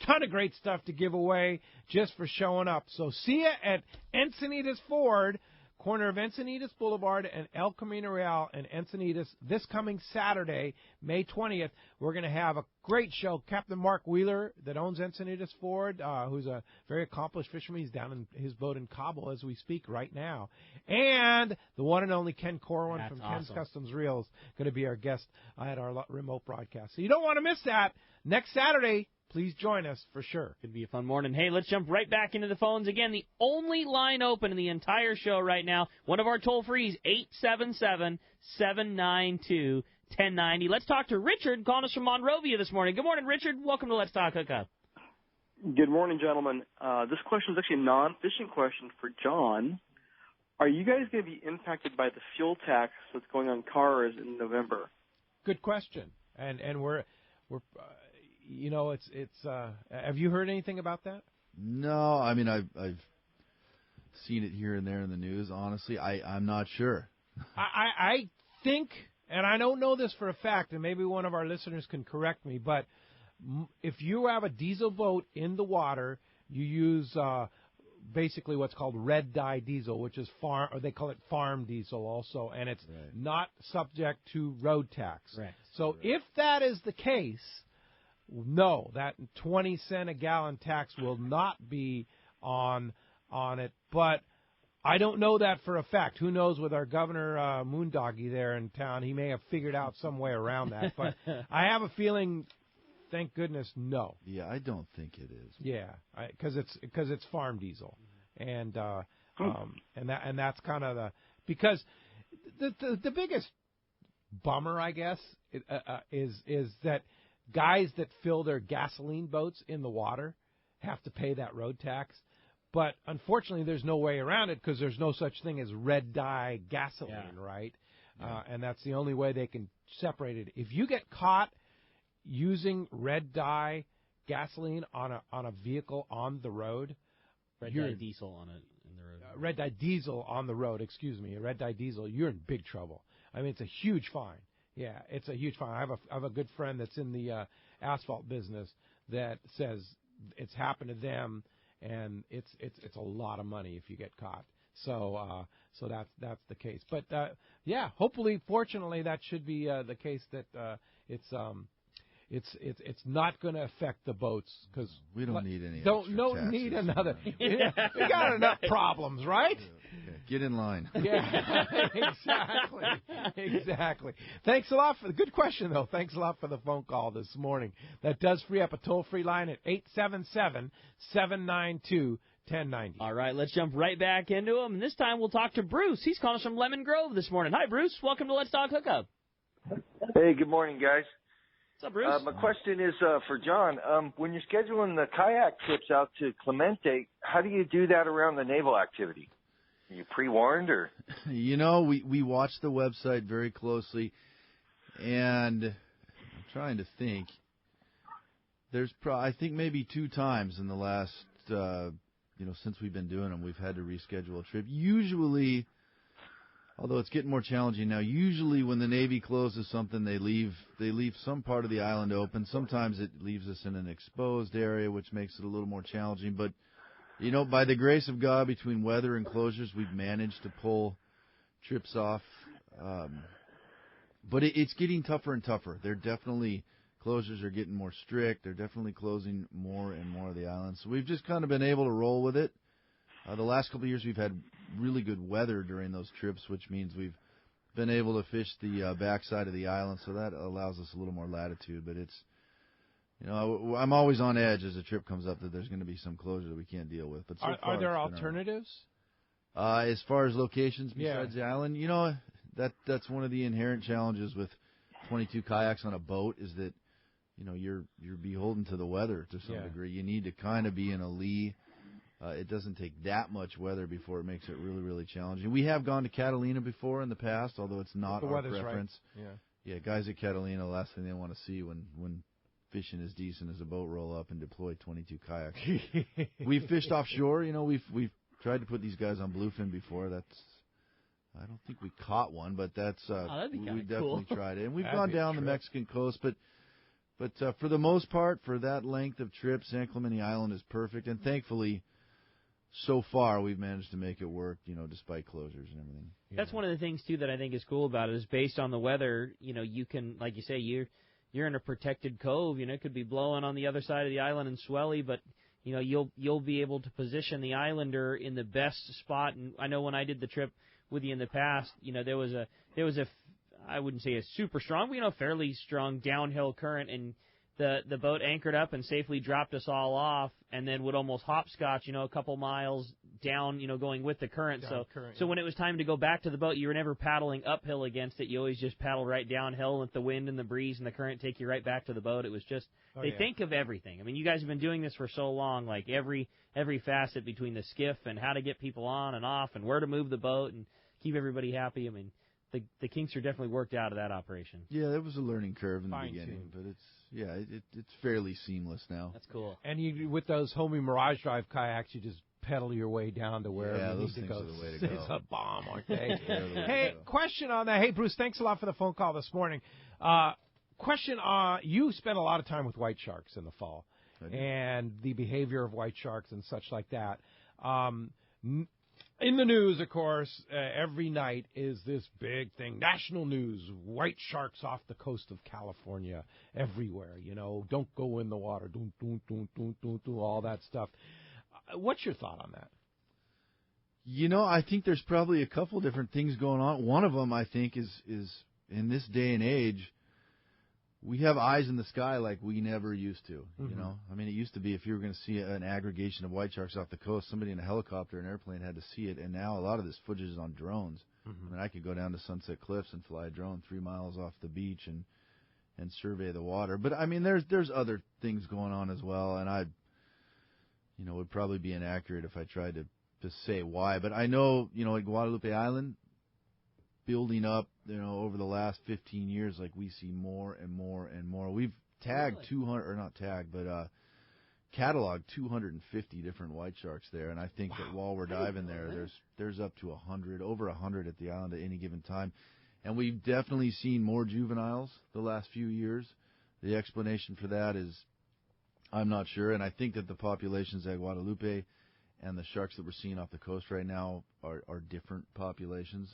Ton of great stuff to give away just for showing up. So see you at Encinitas Ford, corner of Encinitas Boulevard and El Camino Real in Encinitas this coming Saturday, May 20th. We're going to have a great show. Captain Mark Wheeler, that owns Encinitas Ford, who's a very accomplished fisherman. He's down in his boat in Cabo as we speak right now. And the one and only Ken Corwin from Ken's Customs Reels going to be our guest at our remote broadcast. So you don't want to miss that. Next Saturday, please join us for sure. Could be a fun morning. Hey, let's jump right back into the phones again. The only line open in the entire show right now. One of our toll-frees, 877-792-1090. Let's talk to Richard calling us from Monrovia this morning. Good morning, Richard. Welcome to Let's Talk Hookup. Good morning, gentlemen. This question is actually a non-fishing question for John. Are you guys going to be impacted by the fuel tax that's going on cars in November? Good question. And we're you know, it's have you heard anything about that? No, I mean I've seen it here and there in the news. Honestly, I'm not sure. I think, and I don't know this for a fact, and maybe one of our listeners can correct me, but if you have a diesel boat in the water, you use basically what's called red dye diesel, which is farm, or they call it farm diesel also, and it's not subject to road tax. Right. So if that is the case, no, that 20 cent a gallon tax will not be on it. But I don't know that for a fact. Who knows with our Governor Moondoggy there in town? He may have figured out some way around that. But I have a feeling, thank goodness, no. Yeah, I don't think it is. Yeah, because it's farm diesel, and that's kind of because the biggest bummer, I guess, is that guys that fill their gasoline boats in the water have to pay that road tax. But unfortunately, there's no way around it because there's no such thing as red dye gasoline, right? Yeah. And that's the only way they can separate it. If you get caught using red dye gasoline on a vehicle on the road, red dye diesel on it in the road. Red dye diesel on the road. Excuse me, red dye diesel. You're in big trouble. I mean, it's a huge fine. Yeah, it's a huge fine. I have a good friend that's in the asphalt business that says it's happened to them, and it's a lot of money if you get caught. So that's the case. But yeah, hopefully, fortunately, that should be the case that it's not going to affect the boats because we don't need any. Don't need another. We got enough problems, right? Okay. Get in line. Yeah, exactly. Thanks a lot for the good question, though. Thanks a lot for the phone call this morning. That does free up a toll-free line at 877-792-1090. All right, let's jump right back into them. And this time we'll talk to Bruce. He's calling us from Lemon Grove this morning. Hi, Bruce. Welcome to Let's Talk Hookup. Hey, good morning, guys. What's up, Bruce? My question is for John. When you're scheduling the kayak trips out to Clemente, how do you do that around the naval activity? Are you pre-warned or? You know, we watch the website very closely, and I'm trying to think. There's I think maybe 2 times in the last since we've been doing them, we've had to reschedule a trip. Usually, although it's getting more challenging now, usually when the Navy closes something, they leave some part of the island open. Sometimes it leaves us in an exposed area, which makes it a little more challenging. But, by the grace of God, between weather and closures, we've managed to pull trips off. But it's getting tougher and tougher. Closures are getting more strict. They're definitely closing more and more of the island. So we've just kind of been able to roll with it. The last couple of years, we've had really good weather during those trips, which means we've been able to fish the backside of the island, so that allows us a little more latitude. But it's, I'm always on edge as a trip comes up that there's going to be some closure that we can't deal with. But so far, are there alternatives? As far as locations besides the island, that's one of the inherent challenges with 22 kayaks on a boat is that, you're beholden to the weather to some degree. You need to kind of be in a lee. It doesn't take that much weather before it makes it really, really challenging. We have gone to Catalina before in the past, although it's not our preference. Right. Yeah, guys at Catalina, the last thing they want to see when fishing is decent is a boat roll up and deploy 22 kayaks. We've fished offshore. We've tried to put these guys on bluefin before. I don't think we caught one, but we definitely tried it. And we've gone down the Mexican coast, but for the most part, for that length of trip, San Clemente Island is perfect, and thankfully, so far, we've managed to make it work, despite closures and everything. That's one of the things, too, that I think is cool about it is based on the weather, you can, like you say, you're in a protected cove. It could be blowing on the other side of the island and swelly, but, you'll be able to position the Islander in the best spot. And I know when I did the trip with you in the past, there was a I wouldn't say a super strong, but, fairly strong downhill current, and the boat anchored up and safely dropped us all off, and then would almost hopscotch, a couple miles down, going with the current. So when it was time to go back to the boat, you were never paddling uphill against it. You always just paddled right downhill, let the wind and the breeze and the current take you right back to the boat. It was just think of everything. I mean, you guys have been doing this for so long, like every facet between the skiff and how to get people on and off and where to move the boat and keep everybody happy. I mean, the kinks are definitely worked out of that operation. Yeah, there was a learning curve in the beginning, but it's fairly seamless now. That's cool. And with those Homey Mirage Drive kayaks, you just pedal your way down to wherever you need to go. Are the way to go. It's a bomb, aren't they? Hey, question on that. Hey, Bruce, thanks a lot for the phone call this morning. Question on, you spend a lot of time with white sharks in the fall and the behavior of white sharks and such like that. In the news, of course, every night is this big thing. National news, white sharks off the coast of California everywhere. Don't go in the water, all that stuff. What's your thought on that? I think there's probably a couple different things going on. One of them, I think, is in this day and age, we have eyes in the sky like we never used to. I mean, it used to be if you were going to see an aggregation of white sharks off the coast, somebody in a helicopter or an airplane had to see it, and now a lot of this footage is on drones. I mean, I could go down to Sunset Cliffs and fly a drone 3 miles off the beach and survey the water. But I mean, there's other things going on as well, and I would probably be inaccurate if I tried to say why. But I know, at Guadalupe Island, building up, over the last 15 years, like we see more and more and more. We've tagged 200, or not tagged, but cataloged 250 different white sharks there. And I think that while we're diving there, there's up to 100, over 100 at the island at any given time. And we've definitely seen more juveniles the last few years. The explanation for that is, I'm not sure. And I think that the populations at Guadalupe and the sharks that we're seeing off the coast right now are different populations.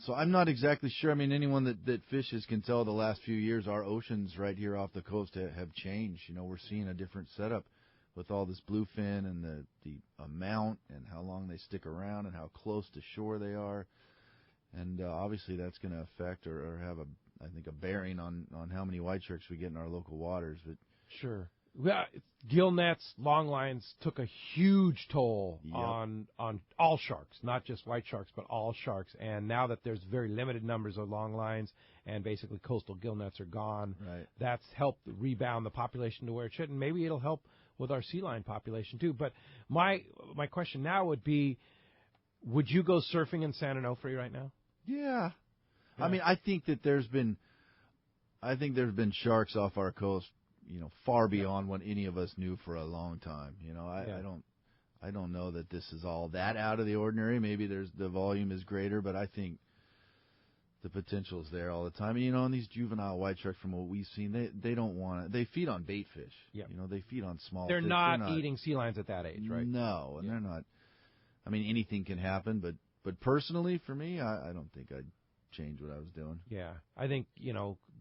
So I'm not exactly sure. I mean, anyone that fishes can tell the last few years our oceans right here off the coast have changed. We're seeing a different setup with all this bluefin and the amount and how long they stick around and how close to shore they are. And obviously that's going to affect or have, I think, a bearing on how many white sharks we get in our local waters. But sure. Yeah, gill nets, long lines took a huge toll on all sharks, not just white sharks, but all sharks. And now that there's very limited numbers of long lines and basically coastal gill nets are gone, that's helped rebound the population to where it should. And maybe it'll help with our sea lion population too. But my question now would be, would you go surfing in San Onofre right now? Yeah. I mean, I think there's been sharks off our coast, far beyond what any of us knew for a long time. I don't know that this is all that out of the ordinary. Maybe the volume is greater, but I think the potential is there all the time. And these juvenile white sharks, from what we've seen, they don't want to. They feed on bait fish. Yep. They feed on small. They're fish. Not eating sea lions at that age, right? No, and they're not. I mean, anything can happen, but personally, for me, I don't think I'd change what I was doing. Yeah, I think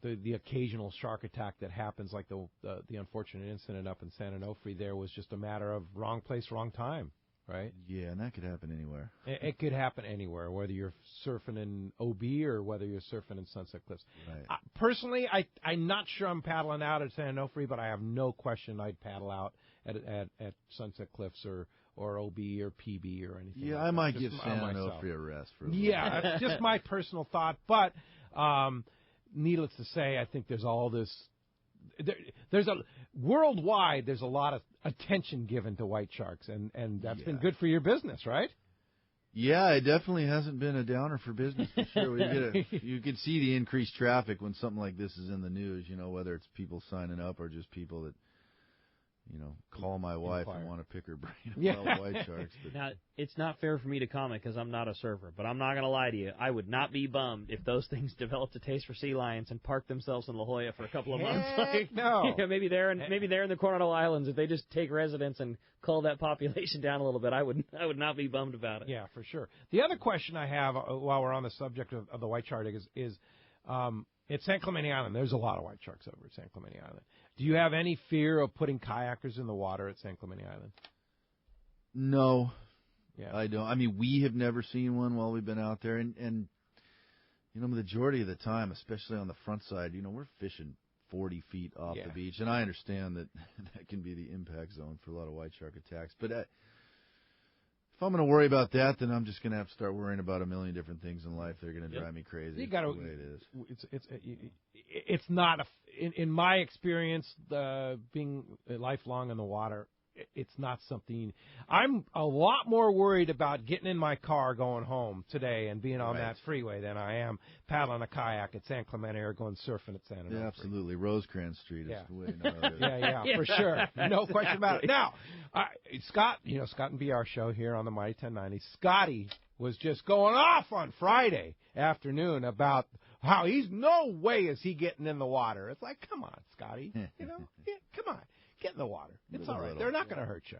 the occasional shark attack that happens, like the unfortunate incident up in San Onofre, there was just a matter of wrong place, wrong time, right? Yeah, and that could happen anywhere. It could happen anywhere, whether you're surfing in OB or whether you're surfing in Sunset Cliffs. Right. Personally, I'm not sure I'm paddling out at San Onofre, but I have no question I'd paddle out at Sunset Cliffs or OB or PB or anything. Yeah, like I might that. give San Onofre a rest for a Yeah, that's just my personal thought. But needless to say, I think there's all this. Worldwide, there's a lot of attention given to white sharks, and that's been good for your business, right? Yeah, it definitely hasn't been a downer for business for sure. You can see the increased traffic when something like this is in the news. Whether it's people signing up or just people that call my wife and want to pick her brain about white sharks. But now, it's not fair for me to comment because I'm not a surfer, but I'm not going to lie to you. I would not be bummed if those things developed a taste for sea lions and parked themselves in La Jolla for a couple of months. No. Maybe they're in the Coronado Islands. If they just take residence and cull that population down a little bit, I would not be bummed about it. Yeah, for sure. The other question I have while we're on the subject of the white shark is at San Clemente Island, there's a lot of white sharks over at San Clemente Island. Do you have any fear of putting kayakers in the water at San Clemente Island? No. Yeah. I don't. I mean, we have never seen one while we've been out there. And the majority of the time, especially on the front side, we're fishing 40 feet off the beach. And I understand that can be the impact zone for a lot of white shark attacks. But if I'm going to worry about that, then I'm just going to have to start worrying about a million different things in life that are going to drive me crazy. You got to. The way it is. It's not in my experience, being lifelong in the water. It's not something. I'm a lot more worried about getting in my car going home today and being on that freeway than I am paddling a kayak at San Clemente or going surfing at San Onofre. Yeah, absolutely. Rosecrans Street is the way. Yeah, for sure. No question about it. Now, Scott, Scott and BR show here on the Mighty 1090. Scotty was just going off on Friday afternoon about how no way is he getting in the water. It's like, come on, Scotty. Come on. Get in the water. It's all right. They're not going to hurt you.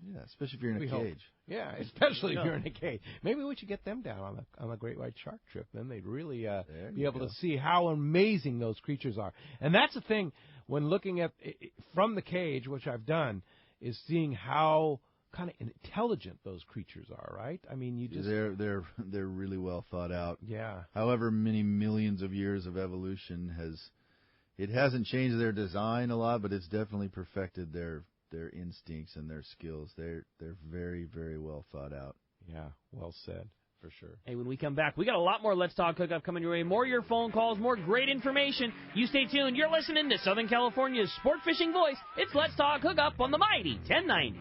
Yeah, especially if you're in a cage. Yeah, especially if you're in a cage. Maybe we should get them down on a great white shark trip. Then they'd really be able to see how amazing those creatures are. And that's the thing when looking at from the cage, which I've done, is seeing how kind of intelligent those creatures are. Right? I mean, you just they're really well thought out. Yeah. However many millions of years of evolution hasn't changed their design a lot, but it's definitely perfected their instincts and their skills. They're very, very well thought out. Yeah, well said, for sure. Hey, when we come back, we got a lot more Let's Talk Hookup coming your way. More of your phone calls, more great information. You stay tuned. You're listening to Southern California's sport fishing voice. It's Let's Talk Hookup on the mighty 1090.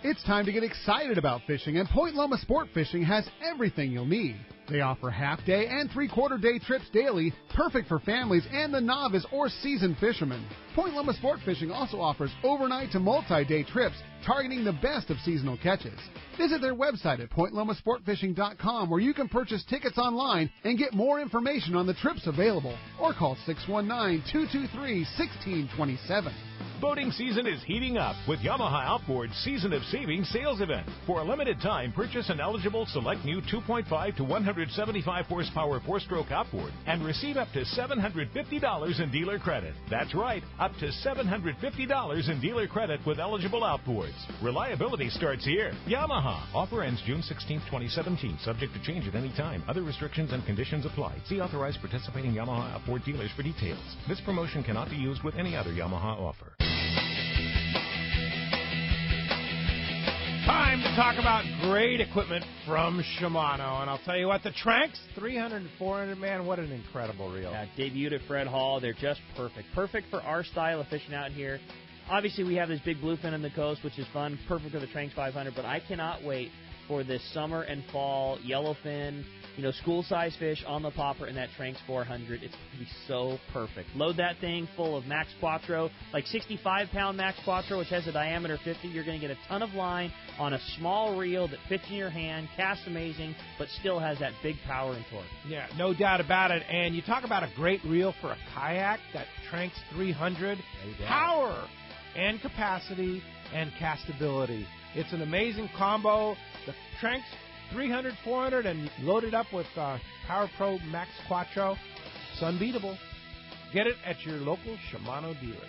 It's time to get excited about fishing, and Point Loma Sport Fishing has everything you'll need. They offer half-day and three-quarter-day trips daily, perfect for families and the novice or seasoned fishermen. Point Loma Sport Fishing also offers overnight to multi-day trips, targeting the best of seasonal catches. Visit their website at pointlomasportfishing.com, where you can purchase tickets online and get more information on the trips available, or call 619-223-1627. Boating season is heating up with Yamaha Outboard's Season of Savings sales event. For a limited time, purchase an eligible select new 2.5 to 175 horsepower four-stroke outboard and receive up to $750 in dealer credit. That's right, up to $750 in dealer credit with eligible outboards. Reliability starts here. Yamaha. Offer ends June 16, 2017. Subject to change at any time. Other restrictions and conditions apply. See authorized participating Yamaha outboard dealers for details. This promotion cannot be used with any other Yamaha offer. Time to talk about great equipment from Shimano. And I'll tell you what, the Tranks 300 and 400, man, what an incredible reel. Yeah, debuted at Fred Hall. They're just perfect. Perfect for our style of fishing out here. Obviously, we have this big bluefin on the coast, which is fun. Perfect for the Tranks 500, but I cannot wait for this summer and fall yellowfin, school-size fish on the popper in that Tranks 400. It's going to be so perfect. Load that thing full of Max Quattro, like 65-pound Max Quattro, which has a diameter 50. You're going to get a ton of line on a small reel that fits in your hand, casts amazing, but still has that big power and torque. Yeah, no doubt about it. And you talk about a great reel for a kayak, that Tranks 300. Power and capacity and castability. It's an amazing combo. The Tranks 300, 400, and loaded up with Power Pro Max Quattro. It's unbeatable. Get it at your local Shimano dealer.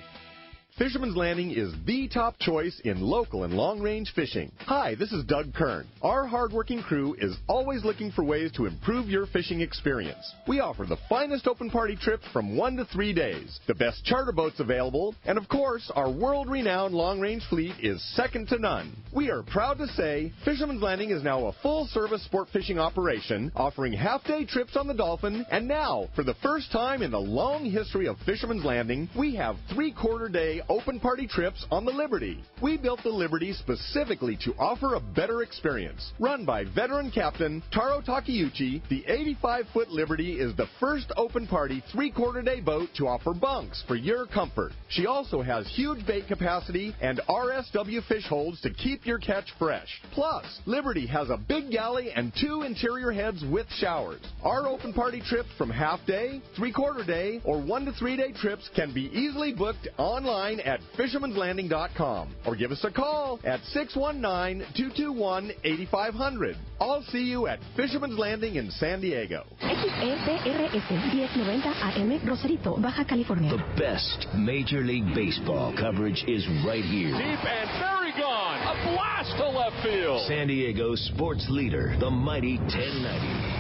Fisherman's Landing is the top choice in local and long-range fishing. Hi, this is Doug Kern. Our hardworking crew is always looking for ways to improve your fishing experience. We offer the finest open party trips from 1 to 3 days, the best charter boats available, and of course, our world-renowned long-range fleet is second to none. We are proud to say Fisherman's Landing is now a full-service sport fishing operation, offering half-day trips on the Dolphin, and now, for the first time in the long history of Fisherman's Landing, we have three-quarter-day open party trips on the Liberty. We built the Liberty specifically to offer a better experience. Run by veteran captain Taro Takeuchi, the 85-foot Liberty is the first open party three-quarter-day boat to offer bunks for your comfort. She also has huge bait capacity and RSW fish holds to keep your catch fresh. Plus, Liberty has a big galley and 2 interior heads with showers. Our open party trips from half-day, three-quarter-day, or 1 to 3 day trips can be easily booked online at fishermanslanding.com or give us a call at 619-221-8500. I'll see you at Fisherman's Landing in San Diego. XEPRS 1090 AM Rosarito, Baja California. The best Major League Baseball coverage is right here. Deep and very gone. A blast to left field. San Diego's sports leader, the mighty 1090.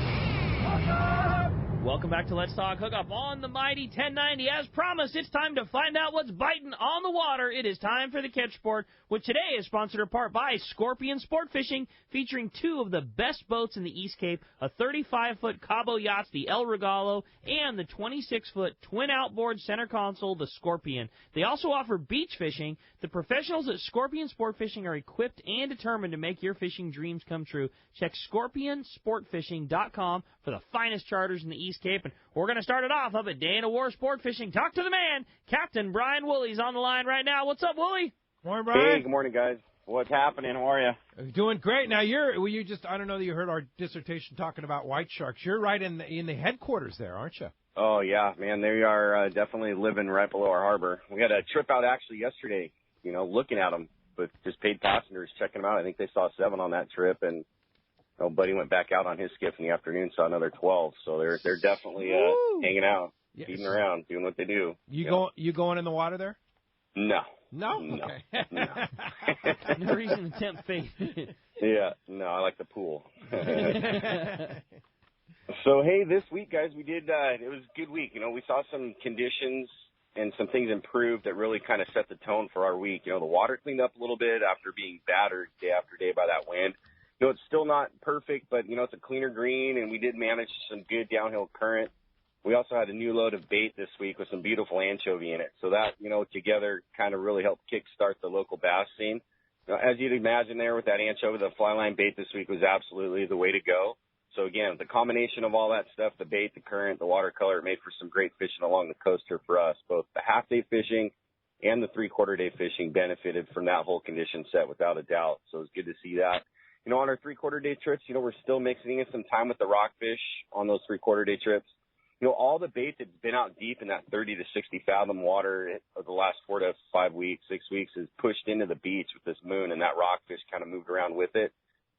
Welcome back to Let's Talk Hookup on the mighty 1090. As promised, it's time to find out what's biting on the water. It is time for the Catch Sport, which today is sponsored in part by Scorpion Sport Fishing, featuring 2 of the best boats in the East Cape, a 35-foot Cabo yacht, the El Regalo, and the 26-foot twin outboard center console, the Scorpion. They also offer beach fishing. The professionals at Scorpion Sport Fishing are equipped and determined to make your fishing dreams come true. Check ScorpionSportFishing.com for the finest charters in the East Cape. And we're going to start it off up at Day in a War Sport Fishing. Talk to the man, Captain Brian Woolley's on the line right now. What's up, Woolley? Morning, Brian. Hey, good morning, guys. What's happening? How are you? Doing great. Now, I don't know that you heard our dissertation talking about white sharks. You're right in the headquarters there, aren't you? Oh, yeah, man. They are definitely living right below our harbor. We had a trip out actually yesterday, looking at them. with just paid passengers checking them out. I think they saw 7 on that trip, and buddy went back out on his skiff in the afternoon, saw another 12. So they're definitely hanging out, feeding around, doing what they do. You going in the water there? No. No? No. Okay. No. No reason to tempt fate. Yeah, no, I like the pool. So, hey, this week, guys, we did, it was a good week. We saw some conditions and some things improved that really kind of set the tone for our week. The water cleaned up a little bit after being battered day after day by that wind. It's still not perfect, but, it's a cleaner green, and we did manage some good downhill current. We also had a new load of bait this week with some beautiful anchovy in it. So that, together kind of really helped kickstart the local bass scene. As you'd imagine there with that anchovy, the fly line bait this week was absolutely the way to go. So, again, the combination of all that stuff, the bait, the current, the watercolor, it made for some great fishing along the coast here for us. Both the half-day fishing and the three-quarter-day fishing benefited from that whole condition set without a doubt. So it was good to see that. On our three-quarter-day trips, we're still mixing in some time with the rockfish on those three-quarter-day trips. All the bait that's been out deep in that 30 to 60 fathom water of the last 4 to 5 weeks, 6 weeks, is pushed into the beach with this moon, and that rockfish kind of moved around with it.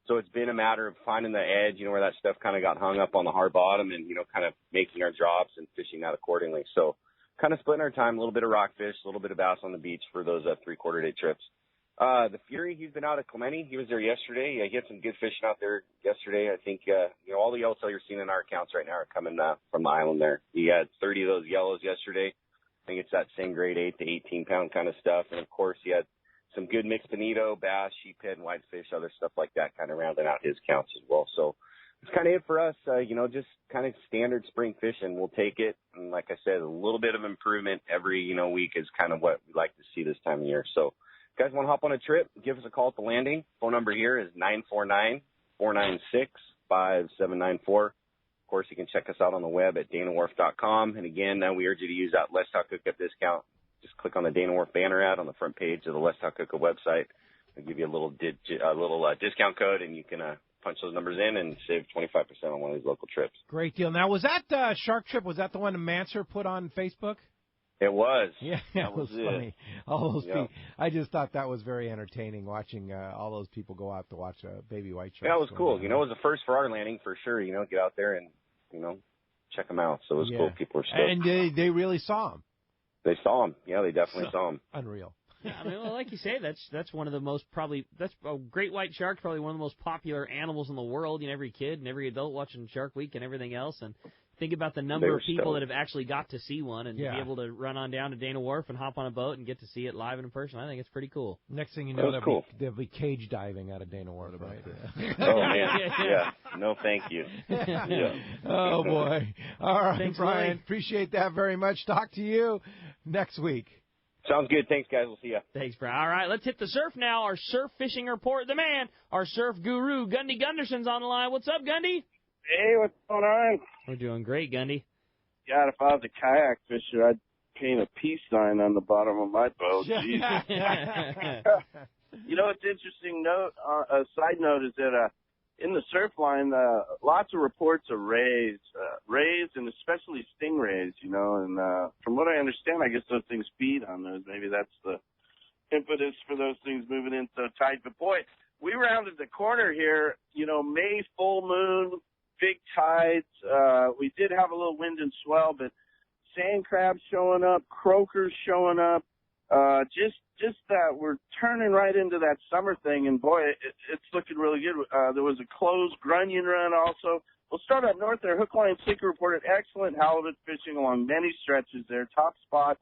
So it's been a matter of finding the edge, where that stuff kind of got hung up on the hard bottom and, kind of making our drops and fishing that accordingly. So kind of splitting our time, a little bit of rockfish, a little bit of bass on the beach for those three-quarter-day trips. The Fury, he's been out at Clemente. He was there yesterday. He had some good fishing out there yesterday. I think, all the yellowtail you're seeing in our accounts right now are coming from the island there. He had 30 of those yellows yesterday. I think it's that same grade 8 to 18-pound kind of stuff. And, of course, he had some good mixed bonito, bass, sheephead, and whitefish, other stuff like that, kind of rounding out his counts as well. So it's kind of it for us, just kind of standard spring fishing. We'll take it. And like I said, a little bit of improvement every, week is kind of what we like to see this time of year. So, guys want to hop on a trip, give us a call at the landing. Phone number here is 949-496-5794. Of course, you can check us out on the web at danawharf.com. And again, we urge you to use that Let's Talk Hookup discount. Just click on the Dana Wharf banner ad on the front page of the Let's Talk Hookup website. I'll give you a little discount code, and you can punch those numbers in and save 25% on one of these local trips. Great deal. Now, was that shark trip, was that the one Manser put on Facebook? It was. Yeah, that was funny. All those people. I just thought that was very entertaining, watching all those people go out to watch a baby white shark. Yeah, it was cool. It was the first for our landing for sure. Get out there and, check them out. So it was cool. People were stoked. And they really saw him. They saw him. Yeah, they definitely saw him. Unreal. Yeah, well, like you say, that's one of the most that's a great white shark, probably one of the most popular animals in the world. Every kid and every adult watching Shark Week and everything else. And think about the number of people that have actually got to see one and be able to run on down to Dana Wharf and hop on a boat and get to see it live and in person. I think it's pretty cool. Next thing you know, there'll be cage diving out of Dana Wharf, right? Oh, man. Yeah. No, thank you. Yeah. Oh, boy. All right, Thanks, Brian. Willie. Appreciate that very much. Talk to you next week. Sounds good. Thanks, guys. We'll see you. Thanks, Brian. All right, let's hit the surf now. Our surf fishing report, the man, our surf guru, Gundy Gunderson's on the line. What's up, Gundy? Hey, what's going on? We're doing great, Gundy. God, if I was a kayak fisher, I'd paint a peace sign on the bottom of my boat. Jeez. What's interesting? A side note is that in the surf line, lots of reports of rays, and especially stingrays. And from what I understand, I guess those things feed on those. Maybe that's the impetus for those things moving in so tight. But boy, we rounded the corner here. May full moon. Big tides. We did have a little wind and swell, but sand crabs showing up, croakers showing up. Just that we're turning right into that summer thing, and boy, it's looking really good. There was a closed grunion run also. We'll start up north there. Hook, line, sinker reported excellent halibut fishing along many stretches there. Top spots,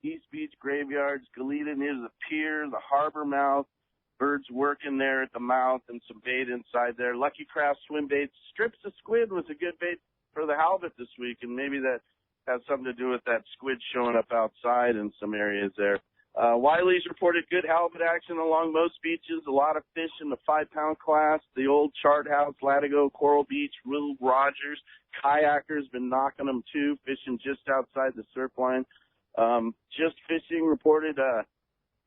East Beach graveyards, Goleta near the pier, the harbor mouth. Birds working there at the mouth and some bait inside there. Lucky Craft swim baits. Strips of squid was a good bait for the halibut this week, and maybe that has something to do with that squid showing up outside in some areas there. Wiley's reported good halibut action along most beaches. A lot of fish in the 5-pound class. The old Chart House, Latigo, Coral Beach, Will Rogers. Kayakers been knocking them too, fishing just outside the surf line. Just Fishing reported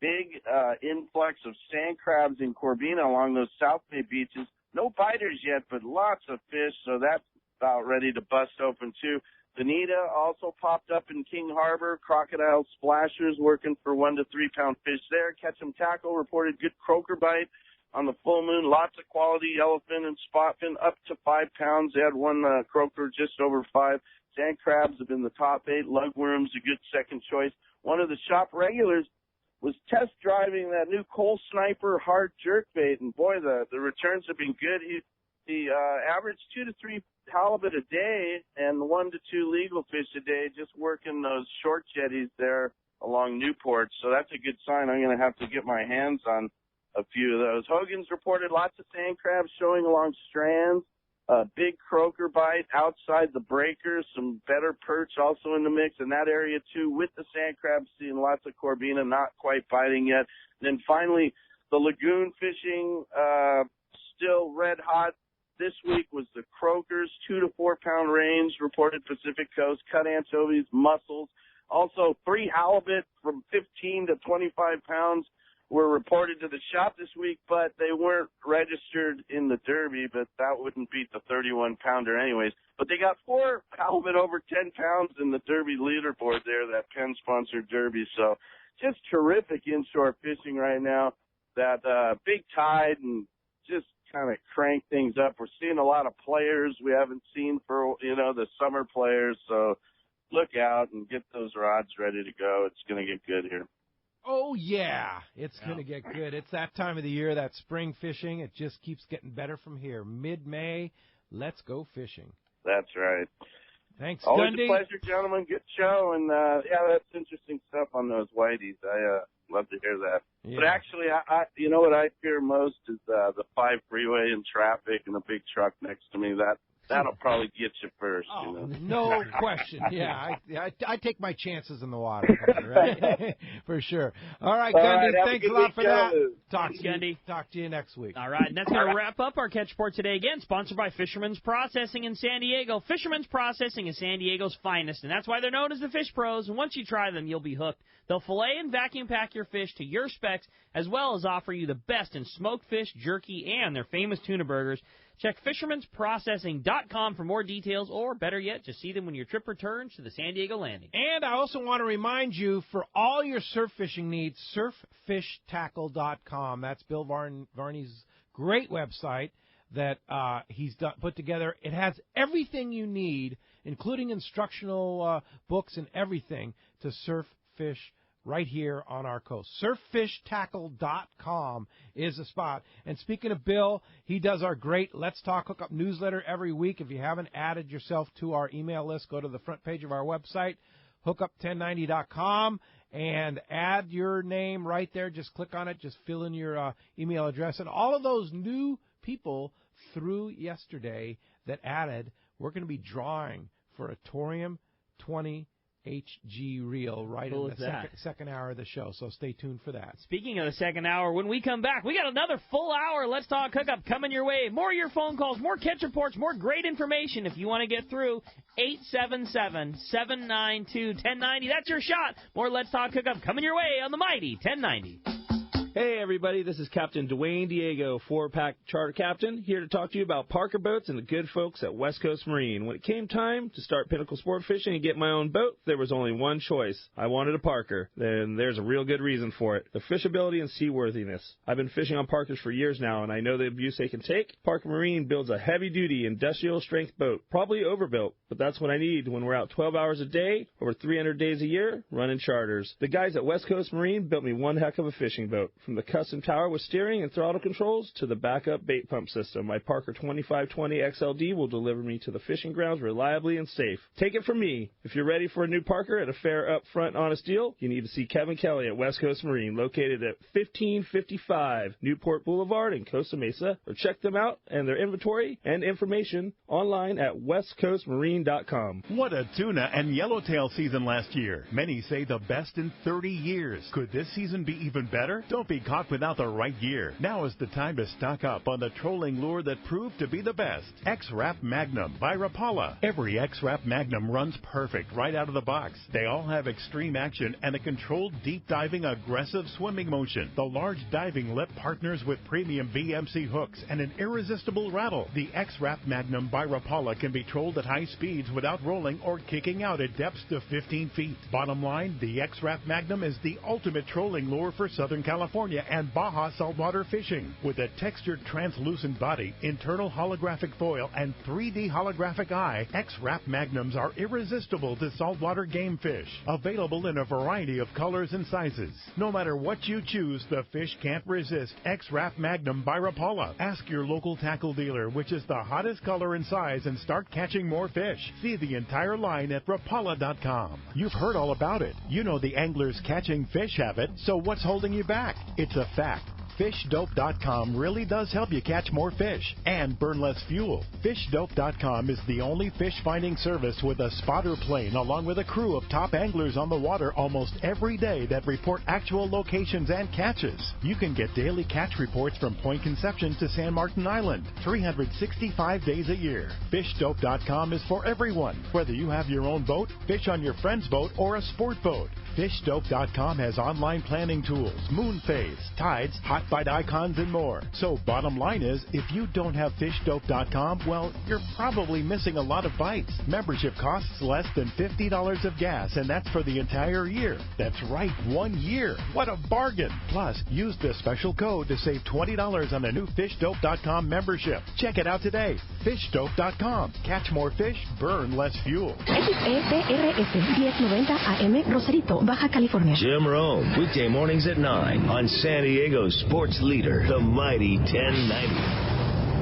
big influx of sand crabs in Corbina along those South Bay beaches. No biters yet, but lots of fish, so that's about ready to bust open too. Bonita also popped up in King Harbor. Crocodile splashers working for 1 to 3 pound fish there. Catch 'em Tackle reported good croaker bite on the full moon. Lots of quality yellowfin and spotfin up to 5 pounds. They had one croaker just over 5. Sand crabs have been the top 8. Lugworms a good second choice. One of the shop regulars was test driving that new Coal Sniper hard jerkbait, and boy, the returns have been good. He averaged 2 to 3 halibut a day and 1 to 2 legal fish a day, just working those short jetties there along Newport. So that's a good sign. I'm going to have to get my hands on a few of those. Hogan's reported lots of sand crabs showing along strands. Big croaker bite outside the breakers, some better perch also in the mix in that area too, with the sand crabs, seeing lots of corbina, not quite biting yet. And then finally, the lagoon fishing, still red hot. This week was the croakers, 2 to 4 pound range, reported Pacific Coast, cut anchovies, mussels. Also 3 halibut from 15 to 25 pounds were reported to the shop this week, but they weren't registered in the Derby, but that wouldn't beat the 31-pounder anyways. But they got 4 halibut over 10 pounds in the Derby leaderboard there, that Penn-sponsored Derby. So just terrific inshore fishing right now. That big tide and just kind of crank things up. We're seeing a lot of players we haven't seen for, the summer players. So look out and get those rods ready to go. It's going to get good here. Oh, yeah, it's going to get good. It's that time of the year, that spring fishing. It just keeps getting better from here. Mid-May, let's go fishing. That's right. Thanks, Always Gundy. a pleasure, gentlemen. Good show. And, that's interesting stuff on those whiteys. I love to hear that. Yeah. But actually, I you know what I fear most is the 5 freeway and traffic and a big truck next to me. That'll probably get you first. Oh, no question. Yeah, I take my chances in the water, right? For sure. All right, Gundy, thanks a lot for that. Talk to you next week. All right, and that's going to wrap up our Catch Report today. Again, sponsored by Fisherman's Processing in San Diego. Fisherman's Processing is San Diego's finest, and that's why they're known as the Fish Pros. And once you try them, you'll be hooked. They'll fillet and vacuum pack your fish to your specs, as well as offer you the best in smoked fish, jerky, and their famous tuna burgers. Check fishermansprocessing.com for more details, or better yet, just see them when your trip returns to the San Diego Landing. And I also want to remind you, for all your surf fishing needs, surffishtackle.com. That's Bill Varney's great website that he's put together. It has everything you need, including instructional books and everything, to surf fish right here on our coast. Surffishtackle.com is the spot. And speaking of Bill, he does our great Let's Talk Hookup newsletter every week. If you haven't added yourself to our email list, go to the front page of our website, hookup1090.com, and add your name right there. Just click on it. Just fill in your email address. And all of those new people through yesterday that added, we're going to be drawing for a Torium 20 HG reel right in the second hour of the show, so stay tuned for that. Speaking of the second hour, when we come back, we got another full hour Let's Talk Hookup coming your way. More of your phone calls, more catch reports, more great information. If you want to get through, 877-792-1090. That's your shot. More Let's Talk Hookup coming your way on the mighty 1090. Hey everybody, this is Captain Dwayne Diego, 4-pack charter captain, here to talk to you about Parker Boats and the good folks at West Coast Marine. When it came time to start Pinnacle Sport Fishing and get my own boat, there was only one choice. I wanted a Parker. Then there's a real good reason for it. The fishability and seaworthiness. I've been fishing on Parkers for years now, and I know the abuse they can take. Parker Marine builds a heavy-duty, industrial-strength boat, probably overbuilt, but that's what I need when we're out 12 hours a day, over 300 days a year, running charters. The guys at West Coast Marine built me one heck of a fishing boat. From the custom tower with steering and throttle controls to the backup bait pump system, my Parker 2520 XLD will deliver me to the fishing grounds reliably and safe. Take it from me. If you're ready for a new Parker at a fair, upfront, honest deal, you need to see Kevin Kelly at West Coast Marine, located at 1555 Newport Boulevard in Costa Mesa, or check them out and their inventory and information online at westcoastmarine.com. What a tuna and yellowtail season last year. Many say the best in 30 years. Could this season be even better? Don't be caught without the right gear. Now is the time to stock up on the trolling lure that proved to be the best. X-Rap Magnum by Rapala. Every X-Rap Magnum runs perfect right out of the box. They all have extreme action and a controlled, deep-diving, aggressive swimming motion. The large diving lip partners with premium VMC hooks and an irresistible rattle. The X-Rap Magnum by Rapala can be trolled at high speeds without rolling or kicking out at depths to 15 feet. Bottom line, the X-Rap Magnum is the ultimate trolling lure for Southern California and Baja saltwater fishing. With a textured translucent body, internal holographic foil, and 3D holographic eye, X-Rap Magnums are irresistible to saltwater game fish. Available in a variety of colors and sizes. No matter what you choose, the fish can't resist X-Rap Magnum by Rapala. Ask your local tackle dealer which is the hottest color and size and start catching more fish. See the entire line at Rapala.com. You've heard all about it. You know the angler's catching fish habit, so what's holding you back? It's a fact. FishDope.com really does help you catch more fish and burn less fuel. FishDope.com is the only fish finding service with a spotter plane along with a crew of top anglers on the water almost every day that report actual locations and catches. You can get daily catch reports from Point Conception to San Martin Island, 365 days a year. FishDope.com is for everyone, whether you have your own boat, fish on your friend's boat, or a sport boat. FishDope.com has online planning tools, moon phase, tides, hot bite icons, and more. So bottom line is, if you don't have FishDope.com, well, you're probably missing a lot of bites. Membership costs less than $50 of gas, and that's for the entire year. That's right, 1 year. What a bargain. Plus, use the special code to save $20 on a new FishDope.com membership. Check it out today. FishDope.com. Catch more fish, burn less fuel. XEPRS 1090 AM Rosarito, Baja California. Jim Rome, weekday mornings at 9 on San Diego's sports leader, the mighty 1090.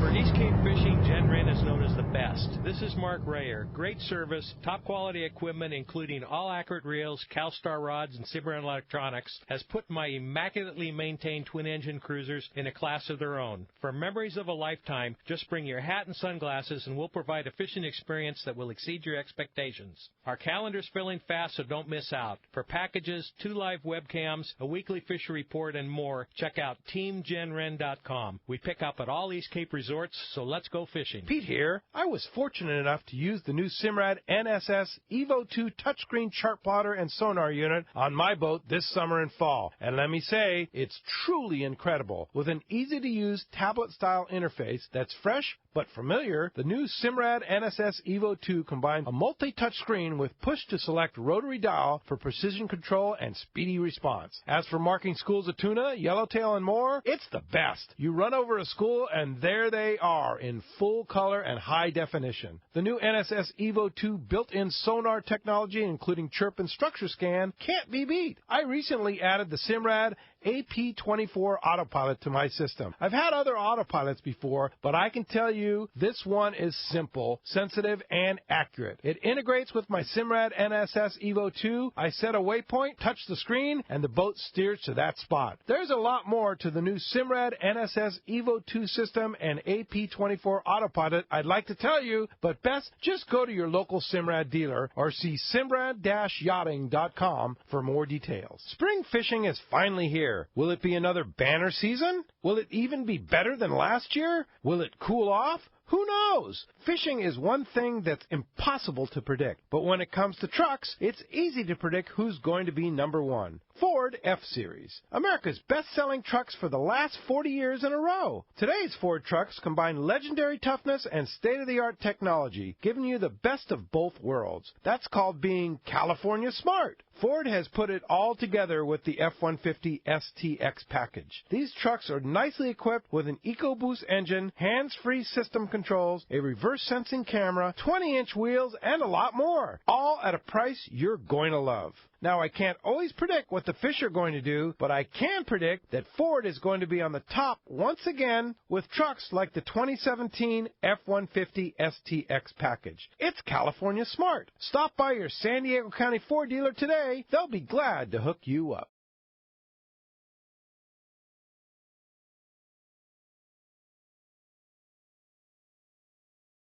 For East Cape Fishing, Jen Wren is known as the best. This is Mark Rayer. Great service, top quality equipment, including all accurate reels, CalStar rods, and Cimarron electronics, has put my immaculately maintained twin-engine cruisers in a class of their own. For memories of a lifetime, just bring your hat and sunglasses, and we'll provide a fishing experience that will exceed your expectations. Our calendar's filling fast, so don't miss out. For packages, 2 live webcams, a weekly fishery report, and more, check out TeamJenWren.com. We pick up at all East Cape resorts, so let's go fishing. Pete here. I was fortunate enough to use the new Simrad NSS Evo 2 touchscreen chart plotter and sonar unit on my boat this summer and fall. And let me say, it's truly incredible. With an easy-to-use tablet-style interface that's fresh but familiar, the new Simrad NSS Evo 2 combines a multi-touch screen with push-to-select rotary dial for precision control and speedy response. As for marking schools of tuna, yellowtail, and more, it's the best. You run over a school, and there they are in full color and high definition. The new NSS Evo 2 built-in sonar technology, including chirp and structure scan, can't be beat. I recently added the Simrad AP24 autopilot to my system. I've had other autopilots before, but I can tell you this one is simple, sensitive, and accurate. It integrates with my Simrad NSS Evo 2. I set a waypoint, touch the screen, and the boat steers to that spot. There's a lot more to the new Simrad NSS Evo 2 system and AP24 autopilot I'd like to tell you, but best just go to your local Simrad dealer or see simrad-yachting.com for more details. Spring fishing is finally here. Will it be another banner season? Will it even be better than last year? Will it cool off? Who knows? Fishing is one thing that's impossible to predict. But when it comes to trucks, it's easy to predict who's going to be number one. Ford F-Series. America's best-selling trucks for the last 40 years in a row. Today's Ford trucks combine legendary toughness and state-of-the-art technology, giving you the best of both worlds. That's called being California smart. Ford has put it all together with the F-150 STX package. These trucks are nicely equipped with an EcoBoost engine, hands-free system controls, a reverse-sensing camera, 20-inch wheels, and a lot more. All at a price you're going to love. Now, I can't always predict what the fish are going to do, but I can predict that Ford is going to be on the top once again with trucks like the 2017 F-150 STX package. It's California smart. Stop by your San Diego County Ford dealer today. They'll be glad to hook you up.